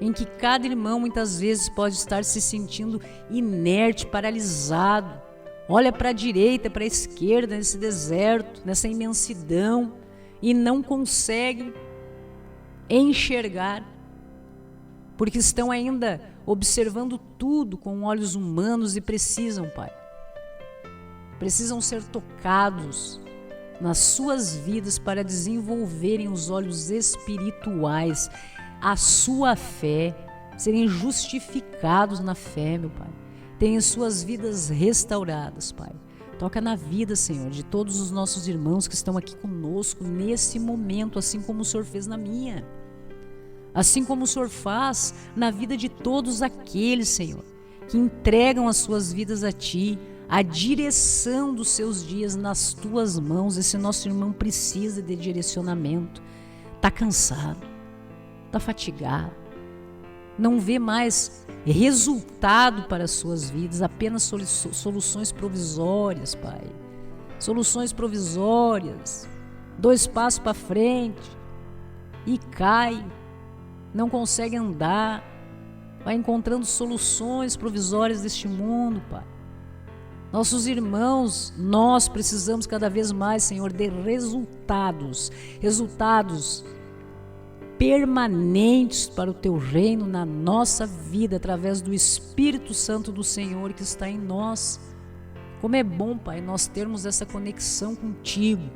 em que cada irmão muitas vezes pode estar se sentindo inerte, paralisado. Olha para a direita, para a esquerda, nesse deserto, nessa imensidão, e não consegue enxergar, porque estão ainda observando tudo com olhos humanos e precisam, Pai, precisam ser tocados nas suas vidas para desenvolverem os olhos espirituais, a sua fé, serem justificados na fé, meu Pai, terem suas vidas restauradas, Pai. Toca na vida, Senhor, de todos os nossos irmãos que estão aqui conosco nesse momento, assim como o Senhor fez na minha. Assim como o Senhor faz na vida de todos aqueles, Senhor, que entregam as suas vidas a Ti, a direção dos seus dias nas Tuas mãos. Esse nosso irmão precisa de direcionamento, está cansado, está fatigado, não vê mais resultado para as suas vidas, apenas soluções provisórias, Pai. Soluções provisórias, 2 passos para frente e cai, não consegue andar, vai encontrando soluções provisórias deste mundo, Pai. Nossos irmãos, nós precisamos cada vez mais, Senhor, de resultados permanentes para o Teu reino na nossa vida, através do Espírito Santo do Senhor que está em nós. Como é bom, Pai, nós termos essa conexão contigo,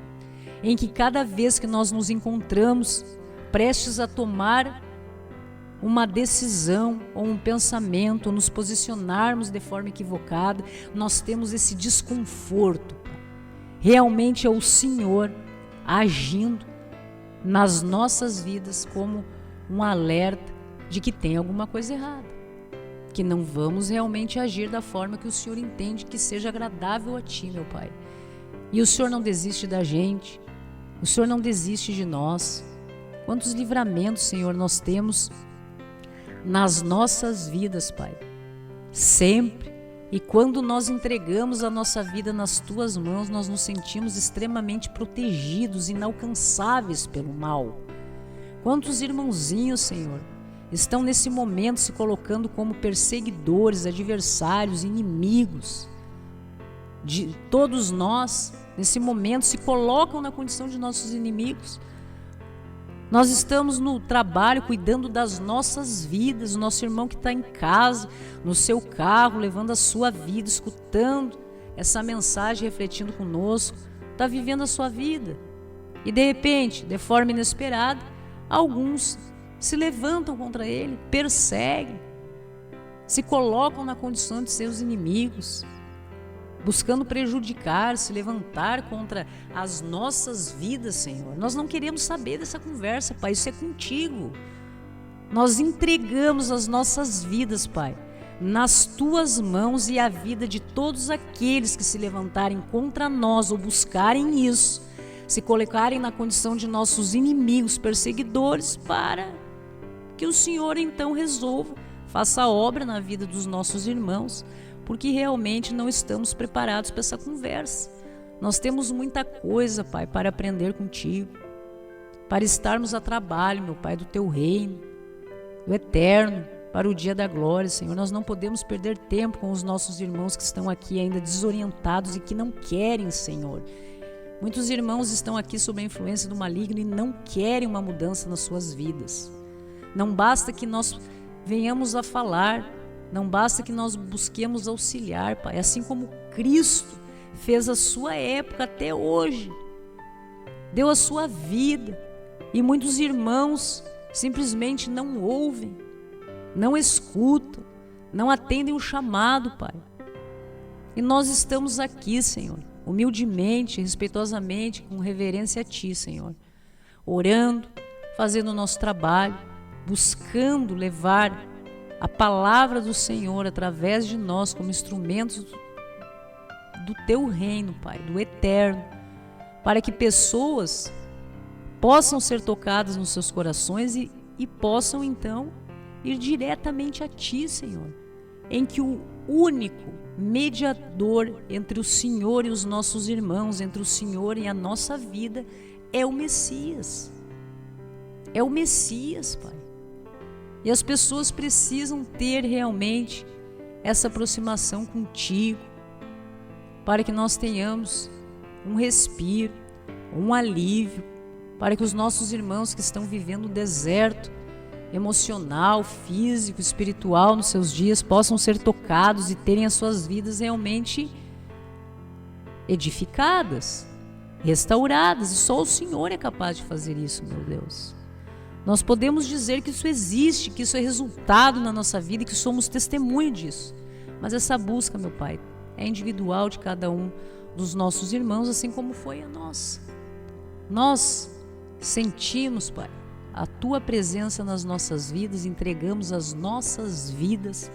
em que cada vez que nós nos encontramos prestes a tomar uma decisão ou um pensamento, ou nos posicionarmos de forma equivocada, nós temos esse desconforto. Realmente é o Senhor agindo nas nossas vidas como um alerta de que tem alguma coisa errada, que não vamos realmente agir da forma que o Senhor entende que seja agradável a Ti, meu Pai. E o Senhor não desiste da gente, o Senhor não desiste de nós. Quantos livramentos, Senhor, nós temos nas nossas vidas, Pai, sempre. E quando nós entregamos a nossa vida nas Tuas mãos, nós nos sentimos extremamente protegidos, inalcançáveis pelo mal. Quantos irmãozinhos, Senhor, estão nesse momento se colocando como perseguidores, adversários, inimigos de todos nós, nesse momento se colocam na condição de nossos inimigos. Nós estamos no trabalho cuidando das nossas vidas, o nosso irmão que está em casa, no seu carro, levando a sua vida, escutando essa mensagem, refletindo conosco, está vivendo a sua vida. E de repente, de forma inesperada, alguns se levantam contra ele, perseguem, se colocam na condição de seus inimigos, buscando prejudicar, se levantar contra as nossas vidas, Senhor. Nós não queremos saber dessa conversa, Pai, isso é contigo. Nós entregamos as nossas vidas, Pai, nas Tuas mãos, e a vida de todos aqueles que se levantarem contra nós ou buscarem isso, se colocarem na condição de nossos inimigos, perseguidores, para que o Senhor então resolva, faça a obra na vida dos nossos irmãos, porque realmente não estamos preparados para essa conversa. Nós temos muita coisa, Pai, para aprender contigo, para estarmos a trabalho, meu Pai, do Teu reino, do eterno, para o dia da glória, Senhor. Nós não podemos perder tempo com os nossos irmãos que estão aqui ainda desorientados e que não querem, Senhor. Muitos irmãos estão aqui sob a influência do maligno e não querem uma mudança nas suas vidas. Não basta que nós venhamos a falar, não basta que nós busquemos auxiliar, Pai, assim como Cristo fez a sua época até hoje, deu a sua vida, e muitos irmãos simplesmente não ouvem, não escutam, não atendem o chamado, Pai. E nós estamos aqui, Senhor, humildemente, respeitosamente, com reverência a Ti, Senhor, orando, fazendo o nosso trabalho, buscando levar a palavra do Senhor através de nós como instrumentos do Teu reino, Pai, do eterno, para que pessoas possam ser tocadas nos seus corações e possam então ir diretamente a Ti, Senhor, em que o único mediador entre o Senhor e os nossos irmãos, entre o Senhor e a nossa vida, é o Messias. É o Messias, Pai. E as pessoas precisam ter realmente essa aproximação contigo, para que nós tenhamos um respiro, um alívio, para que os nossos irmãos que estão vivendo o deserto emocional, físico, espiritual nos seus dias possam ser tocados e terem as suas vidas realmente edificadas, restauradas. E só o Senhor é capaz de fazer isso, meu Deus. Nós podemos dizer que isso existe, que isso é resultado na nossa vida e que somos testemunho disso. Mas essa busca, meu Pai, é individual de cada um dos nossos irmãos, assim como foi a nossa. Nós sentimos, Pai, a Tua presença nas nossas vidas, entregamos as nossas vidas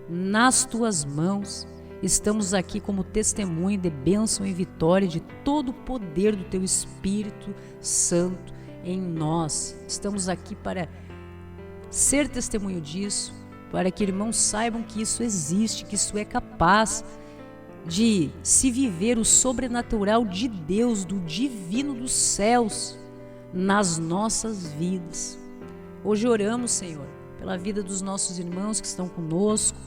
nas Tuas mãos. Estamos aqui como testemunho de bênção e vitória de todo o poder do Teu Espírito Santo em nós. Estamos aqui para ser testemunho disso, para que irmãos saibam que isso existe, que isso é capaz de se viver o sobrenatural de Deus, do divino dos céus, nas nossas vidas. Hoje oramos, Senhor, pela vida dos nossos irmãos que estão conosco,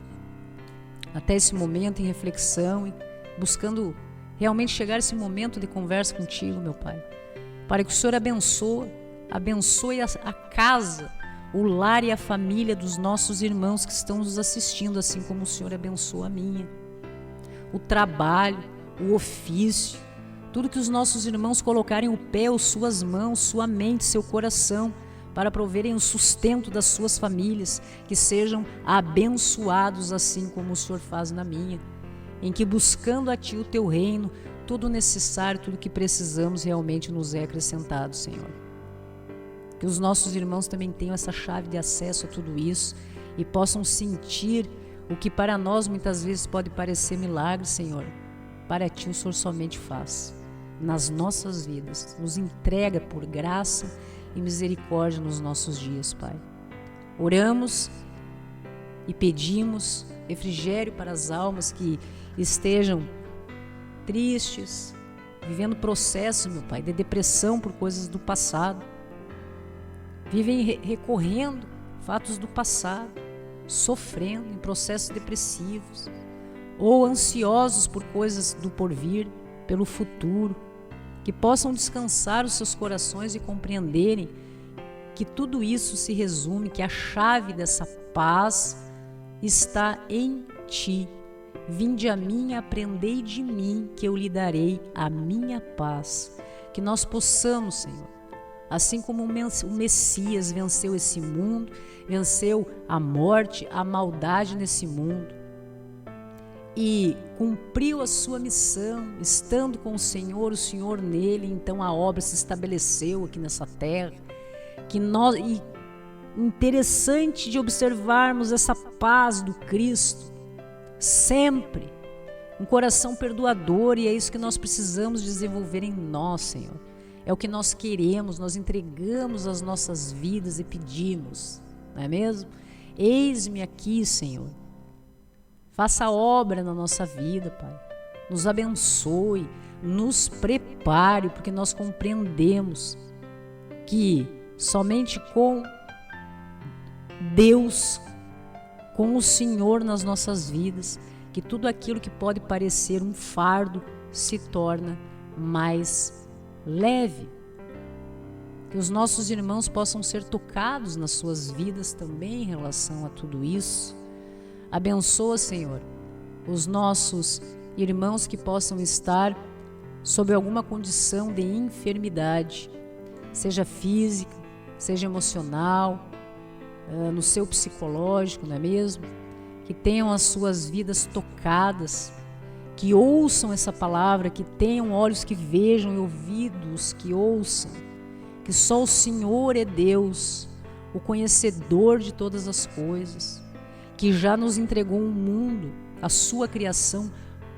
até esse momento em reflexão, e buscando realmente chegar a esse momento de conversa contigo, meu Pai, para que o Senhor abençoe a casa, o lar e a família dos nossos irmãos que estão nos assistindo, assim como o Senhor abençoa a minha, o trabalho, o ofício, tudo que os nossos irmãos colocarem o pé, ou suas mãos, sua mente, seu coração, para proverem o sustento das suas famílias, que sejam abençoados assim como o Senhor faz na minha, em que buscando a Ti o Teu reino, tudo necessário, tudo que precisamos realmente nos é acrescentado, Senhor. Que os nossos irmãos também tenham essa chave de acesso a tudo isso e possam sentir o que para nós muitas vezes pode parecer milagre, Senhor. Para Ti o Senhor somente faz nas nossas vidas, nos entrega por graça e misericórdia nos nossos dias, Pai. Oramos e pedimos refrigério para as almas que estejam tristes, vivendo processos, meu Pai, de depressão por coisas do passado. Vivem recorrendo fatos do passado, sofrendo em processos depressivos ou ansiosos por coisas do porvir, pelo futuro, que possam descansar os seus corações e compreenderem que tudo isso se resume, que a chave dessa paz está em Ti. Vinde a mim, aprendei de mim, que eu lhe darei a minha paz. Que nós possamos, Senhor, assim como o Messias venceu esse mundo, venceu a morte, a maldade nesse mundo e cumpriu a sua missão, estando com o Senhor nele, então a obra se estabeleceu aqui nessa terra. E interessante de observarmos essa paz do Cristo, sempre, um coração perdoador, e é isso que nós precisamos desenvolver em nós, Senhor. É o que nós queremos, nós entregamos as nossas vidas e pedimos, não é mesmo? Eis-me aqui, Senhor. Faça a obra na nossa vida, Pai. Nos abençoe, nos prepare, porque nós compreendemos que somente com Deus, com o Senhor nas nossas vidas, que tudo aquilo que pode parecer um fardo se torna mais leve. Que os nossos irmãos possam ser tocados nas suas vidas também em relação a tudo isso. Abençoa, Senhor, os nossos irmãos que possam estar sob alguma condição de enfermidade, seja física, seja emocional, no seu psicológico, não é mesmo? Que tenham as suas vidas tocadas, que ouçam essa palavra, que tenham olhos que vejam e ouvidos que ouçam, que só o Senhor é Deus, o conhecedor de todas as coisas, que já nos entregou um mundo, a sua criação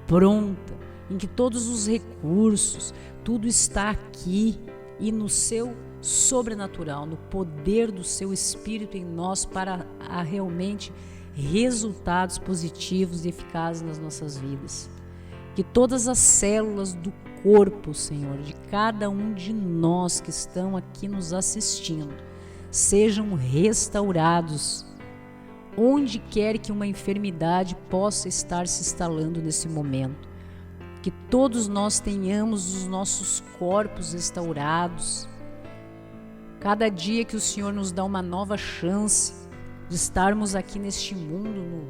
pronta, em que todos os recursos, tudo está aqui e no seu sobrenatural, no poder do seu Espírito em nós para realmente resultados positivos e eficazes nas nossas vidas. Que todas as células do corpo, Senhor, de cada um de nós que estão aqui nos assistindo, sejam restaurados, onde quer que uma enfermidade possa estar se instalando nesse momento. Que todos nós tenhamos os nossos corpos restaurados. Cada dia que o Senhor nos dá uma nova chance de estarmos aqui neste mundo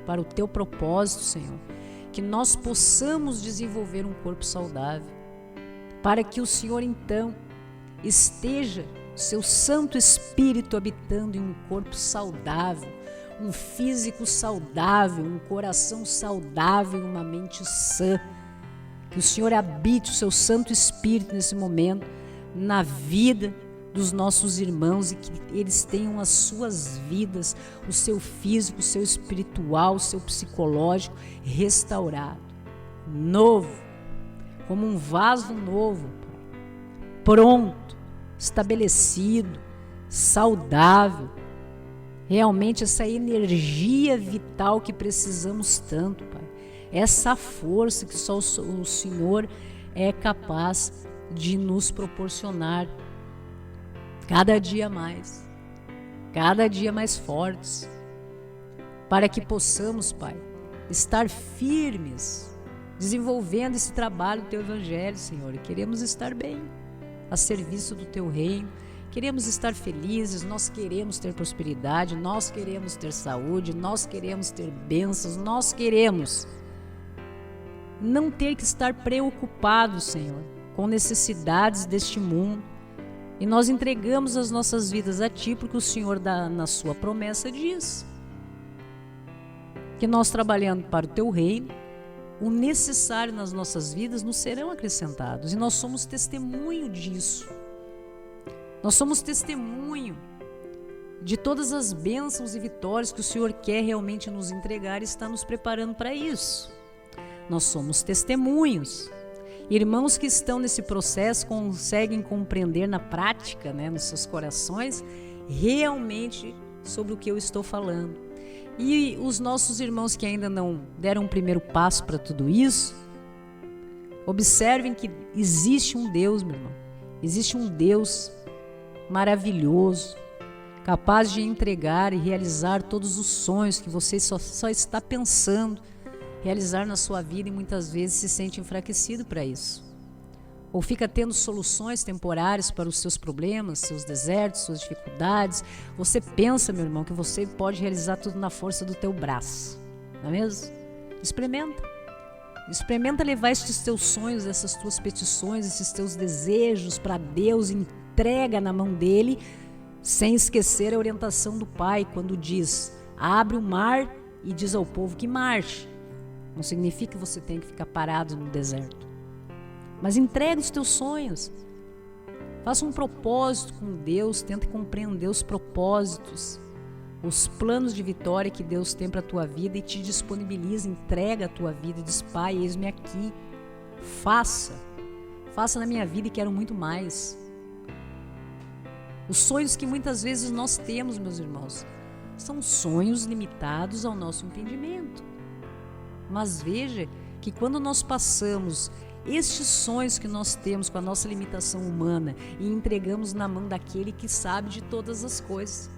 para o Teu propósito, Senhor, que nós possamos desenvolver um corpo saudável, para que o Senhor então esteja, Seu Santo Espírito habitando em um corpo saudável, um físico saudável, um coração saudável e uma mente sã. Que o Senhor habite o Seu Santo Espírito nesse momento, na vida dos nossos irmãos, e que eles tenham as suas vidas, o seu físico, o seu espiritual, o seu psicológico restaurado, novo, como um vaso novo, pronto, estabelecido, saudável, realmente essa energia vital que precisamos tanto, Pai, essa força que só o Senhor é capaz de nos proporcionar. Cada dia mais fortes, para que possamos, Pai, estar firmes, desenvolvendo esse trabalho do Teu Evangelho, Senhor. E queremos estar bem, a serviço do Teu reino, queremos estar felizes, nós queremos ter prosperidade, nós queremos ter saúde, nós queremos ter bênçãos, nós queremos não ter que estar preocupados, Senhor, com necessidades deste mundo, E nós entregamos as nossas vidas a Ti, porque o Senhor, na sua promessa, diz que nós, trabalhando para o Teu reino, o necessário nas nossas vidas nos serão acrescentados. E nós somos testemunho disso. Nós somos testemunho de todas as bênçãos e vitórias que o Senhor quer realmente nos entregar e está nos preparando para isso. Nós somos testemunhos. Irmãos que estão nesse processo conseguem compreender na prática, nos seus corações, realmente sobre o que eu estou falando. E os nossos irmãos que ainda não deram o primeiro passo para tudo isso, observem que existe um Deus, meu irmão. Existe um Deus maravilhoso, capaz de entregar e realizar todos os sonhos que você só está pensando realizar na sua vida, e muitas vezes se sente enfraquecido para isso. Ou fica tendo soluções temporárias para os seus problemas, seus desertos, suas dificuldades. Você pensa, meu irmão, que você pode realizar tudo na força do teu braço, não é mesmo? Experimenta levar esses teus sonhos, essas tuas petições, esses teus desejos para Deus, entrega na mão dele, sem esquecer a orientação do Pai, quando diz: abre o mar e diz ao povo que marche. Não significa que você tem que ficar parado no deserto. Mas entregue os teus sonhos. Faça um propósito com Deus, tente compreender os propósitos, os planos de vitória que Deus tem para a tua vida e te disponibiliza, entrega a tua vida e diz: Pai, eis-me aqui. Faça na minha vida e quero muito mais. Os sonhos que muitas vezes nós temos, meus irmãos, são sonhos limitados ao nosso entendimento. Mas veja que quando nós passamos estes sonhos que nós temos com a nossa limitação humana e entregamos na mão daquele que sabe de todas as coisas,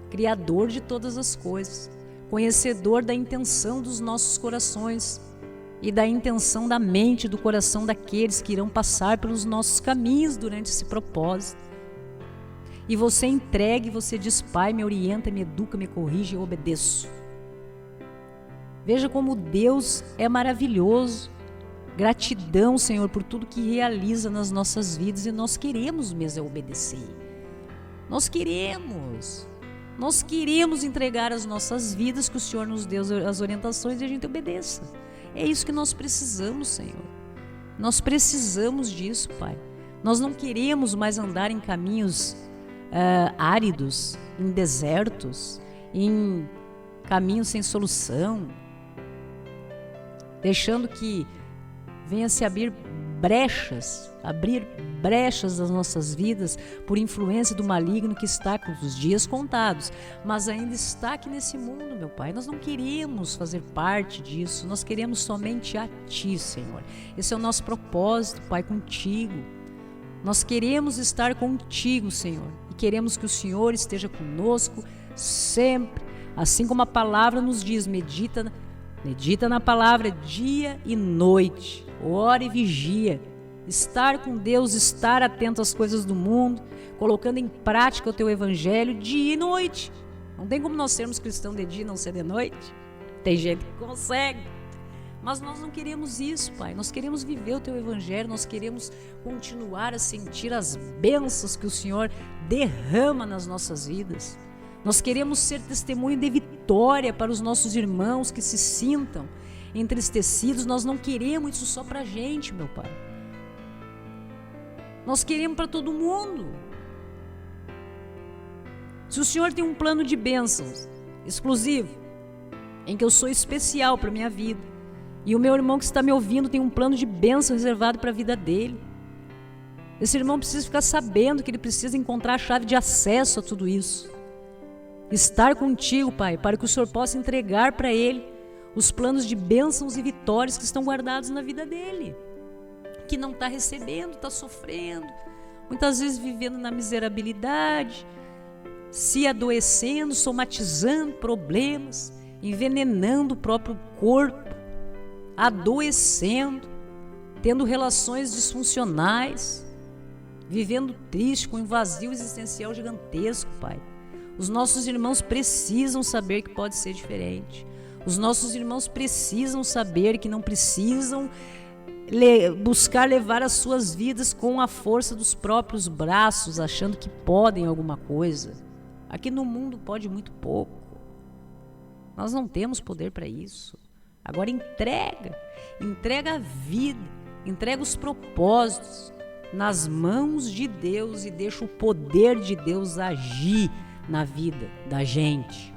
Criador de todas as coisas, conhecedor da intenção dos nossos corações e da intenção da mente e do coração daqueles que irão passar pelos nossos caminhos durante esse propósito. E você entrega e você diz: Pai, me orienta, me educa, me corrige e eu obedeço. Veja como Deus é maravilhoso. Gratidão, Senhor, por tudo que realiza nas nossas vidas, e nós queremos mesmo obedecer. Nós queremos entregar as nossas vidas, que o Senhor nos dê as orientações e a gente obedeça. É isso que nós precisamos, Senhor. Nós precisamos disso, Pai. Nós não queremos mais andar em caminhos áridos, em desertos, em caminhos sem solução, deixando que venha se abrir brechas das nossas vidas por influência do maligno que está com os dias contados, mas ainda está aqui nesse mundo, meu Pai. Nós não queremos fazer parte disso, nós queremos somente a Ti, Senhor. Esse é o nosso propósito, Pai, contigo. Nós queremos estar contigo, Senhor, e queremos que o Senhor esteja conosco sempre, assim como a palavra nos diz: medita na palavra dia e noite, ora e vigia. Estar com Deus, estar atento às coisas do mundo, colocando em prática o teu evangelho dia e noite. Não tem como nós sermos cristãos de dia e não ser de noite. Tem gente que consegue, mas nós não queremos isso, Pai. Nós queremos viver o teu evangelho, nós queremos continuar a sentir as bênçãos que o Senhor derrama nas nossas vidas. Nós queremos ser testemunho de vitória para os nossos irmãos que se sintam entristecidos. Nós não queremos isso só para a gente, meu Pai. Nós queremos para todo mundo. Se o Senhor tem um plano de bênçãos exclusivo, em que eu sou especial para a minha vida, e o meu irmão que está me ouvindo tem um plano de bênção reservado para a vida dele, esse irmão precisa ficar sabendo que ele precisa encontrar a chave de acesso a tudo isso. Estar contigo, Pai, para que o Senhor possa entregar para ele os planos de bênçãos e vitórias que estão guardados na vida dele, que não está recebendo, está sofrendo, muitas vezes vivendo na miserabilidade, se adoecendo, somatizando problemas, envenenando o próprio corpo, adoecendo, tendo relações disfuncionais, vivendo triste, com um vazio existencial gigantesco, Pai. Os nossos irmãos precisam saber que pode ser diferente. Os nossos irmãos precisam saber que não precisam buscar levar as suas vidas com a força dos próprios braços, achando que podem alguma coisa. Aqui no mundo pode muito pouco. Nós não temos poder para isso. Agora entrega a vida, entrega os propósitos nas mãos de Deus e deixa o poder de Deus agir na vida da gente.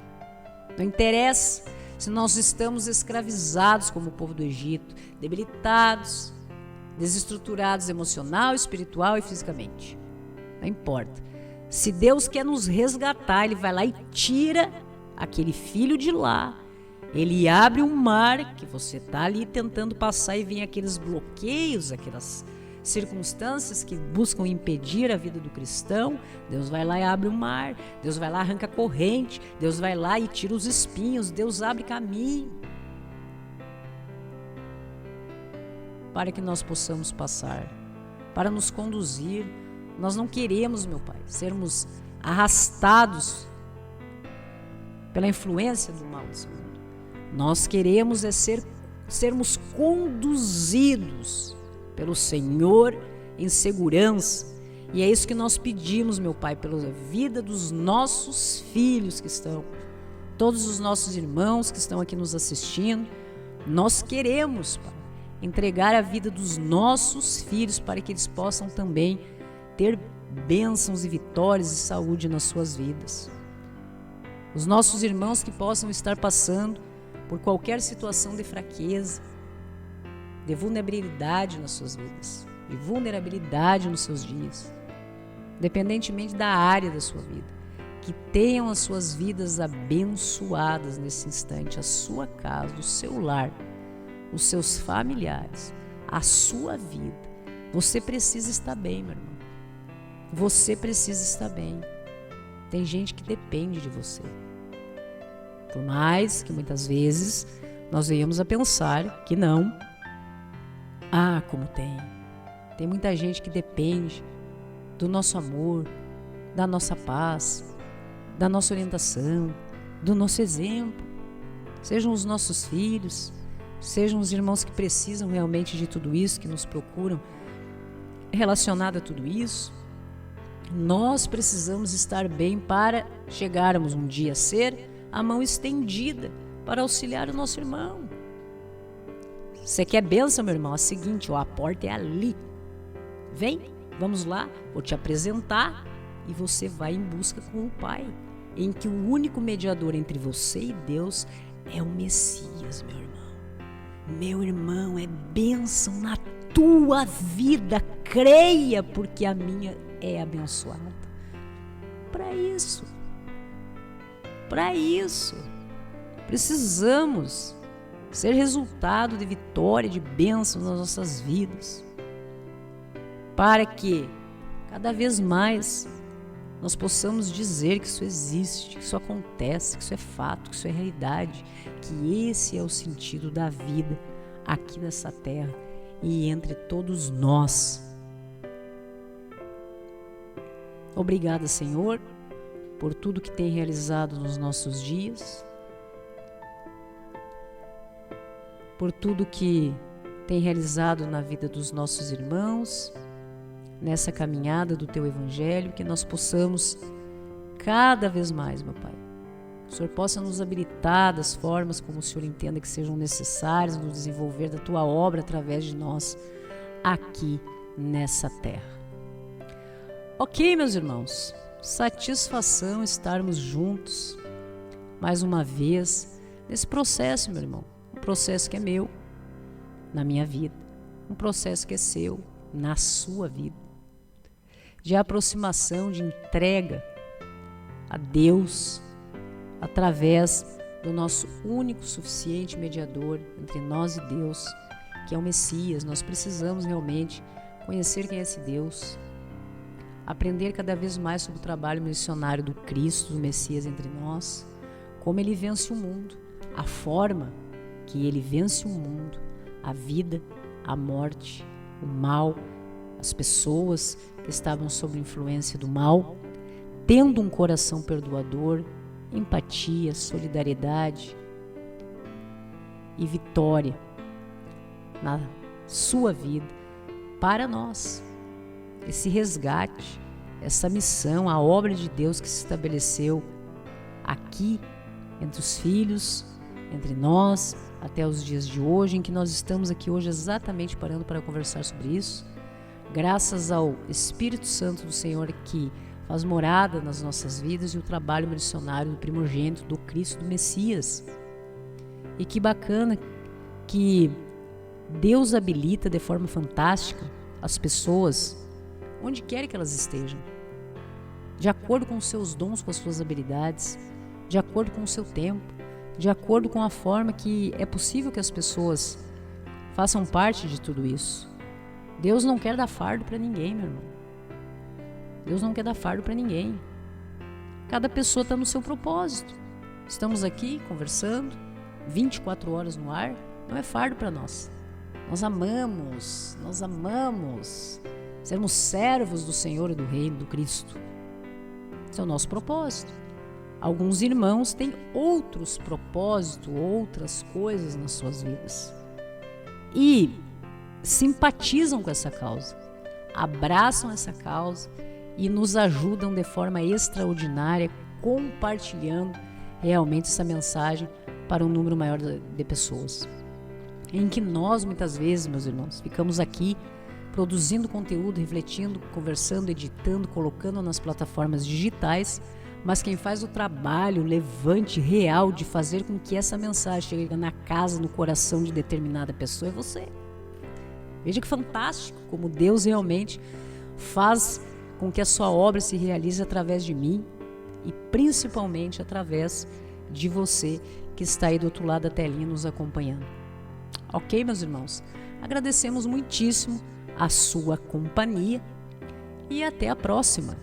Não interessa se nós estamos escravizados como o povo do Egito, debilitados, desestruturados emocional, espiritual e fisicamente. Não importa. Se Deus quer nos resgatar, Ele vai lá e tira aquele filho de lá. Ele abre um mar que você está ali tentando passar e vem aqueles bloqueios, aquelas circunstâncias que buscam impedir a vida do cristão. Deus vai lá e abre o mar, Deus vai lá e arranca a corrente, Deus vai lá e tira os espinhos, Deus abre caminho para que nós possamos passar, para nos conduzir. Nós não queremos, meu Pai, sermos arrastados pela influência do mal desse mundo. Nós queremos sermos conduzidos pelo Senhor em segurança. E é isso que nós pedimos, meu Pai, pela vida dos nossos filhos que estão, todos os nossos irmãos que estão aqui nos assistindo. Nós queremos, Pai, entregar a vida dos nossos filhos para que eles possam também ter bênçãos e vitórias e saúde nas suas vidas. Os nossos irmãos que possam estar passando por qualquer situação de fraqueza, de vulnerabilidade nas suas vidas, de vulnerabilidade nos seus dias, independentemente da área da sua vida, que tenham as suas vidas abençoadas nesse instante, a sua casa, o seu lar, os seus familiares, a sua vida. Você precisa estar bem, meu irmão. Você precisa estar bem. Tem gente que depende de você. Por mais que muitas vezes nós venhamos a pensar que não. Ah, como tem. Tem muita gente que depende do nosso amor, da nossa paz, da nossa orientação, do nosso exemplo. Sejam os nossos filhos, sejam os irmãos que precisam realmente de tudo isso, que nos procuram relacionado a tudo isso. Nós precisamos estar bem para chegarmos um dia a ser a mão estendida para auxiliar o nosso irmão. Você quer bênção, meu irmão? É o seguinte, a porta é ali. Vem, vamos lá, vou te apresentar e você vai em busca com o Pai, em que o único mediador entre você e Deus é o Messias, meu irmão. Meu irmão, é bênção na tua vida, creia, porque a minha é abençoada. Para isso, precisamos ser resultado de vitória, de bênção nas nossas vidas, para que cada vez mais nós possamos dizer que isso existe, que isso acontece, que isso é fato, que isso é realidade, que esse é o sentido da vida aqui nessa terra e entre todos nós. Obrigada, Senhor, por tudo que tem realizado nos nossos dias, por tudo que tem realizado na vida dos nossos irmãos, nessa caminhada do Teu Evangelho, que nós possamos cada vez mais, meu Pai, o Senhor possa nos habilitar das formas como o Senhor entenda que sejam necessárias no desenvolver da Tua obra através de nós aqui nessa terra. Ok, meus irmãos, satisfação estarmos juntos mais uma vez nesse processo, meu irmão. Um processo que é meu na minha vida, um processo que é seu na sua vida, de aproximação, de entrega a Deus através do nosso único suficiente mediador entre nós e Deus, que é o Messias. Nós precisamos realmente conhecer quem é esse Deus, aprender cada vez mais sobre o trabalho missionário do Cristo, do Messias entre nós, como ele vence o mundo, a forma que ele vence o mundo, a vida, a morte, o mal, as pessoas que estavam sob influência do mal, tendo um coração perdoador, empatia, solidariedade e vitória sua vida, para nós. Esse resgate, essa missão, a obra de Deus que se estabeleceu aqui, entre os filhos, entre nós, até os dias de hoje, em que nós estamos aqui hoje exatamente parando para conversar sobre isso, graças ao Espírito Santo do Senhor que faz morada nas nossas vidas e o trabalho missionário do primogênito, do Cristo, do Messias. E que bacana que Deus habilita de forma fantástica as pessoas, onde quer que elas estejam, de acordo com os seus dons, com as suas habilidades, de acordo com o seu tempo, de acordo com a forma que é possível que as pessoas façam parte de tudo isso. Deus não quer dar fardo para ninguém, meu irmão. Deus não quer dar fardo para ninguém. Cada pessoa está no seu propósito. Estamos aqui conversando, 24 horas no ar, não é fardo para nós. Nós amamos sermos servos do Senhor e do Reino, do Cristo. Esse é o nosso propósito. Alguns irmãos têm outros propósitos, outras coisas nas suas vidas. E simpatizam com essa causa, abraçam essa causa e nos ajudam de forma extraordinária, compartilhando realmente essa mensagem para um número maior de pessoas. Em que nós, muitas vezes, meus irmãos, ficamos aqui produzindo conteúdo, refletindo, conversando, editando, colocando nas plataformas digitais, mas quem faz o trabalho levante real de fazer com que essa mensagem chegue na casa, no coração de determinada pessoa é você. Veja que fantástico como Deus realmente faz com que a sua obra se realize através de mim e principalmente através de você que está aí do outro lado da telinha nos acompanhando. Ok, meus irmãos? Agradecemos muitíssimo a sua companhia e até a próxima.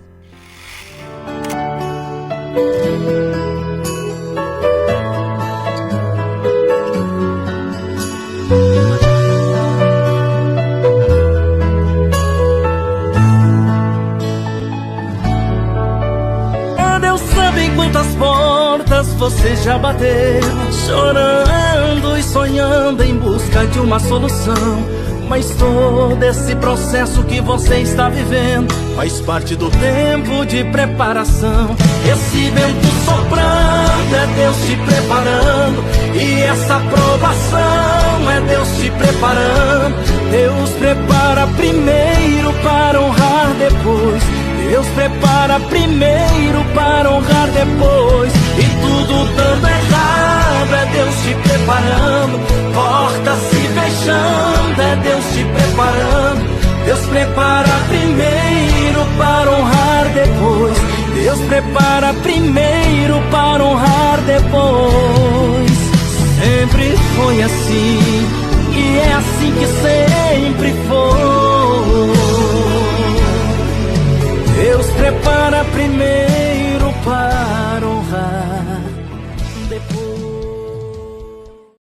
Deus sabe quantas portas você já bateu, chorando e sonhando em busca de uma solução. Mas todo esse processo que você está vivendo faz parte do tempo de preparação. Esse vento soprando é Deus te preparando, e essa provação é Deus te preparando. Deus prepara primeiro para honrar depois. Deus prepara primeiro para honrar depois. E tudo dando errado é Deus te preparando. Portas se fechando é Deus te preparando. Deus prepara primeiro para honrar depois. Deus prepara primeiro para honrar depois. Sempre foi assim, e é assim que sempre foi. Deus prepara primeiro para honrar depois.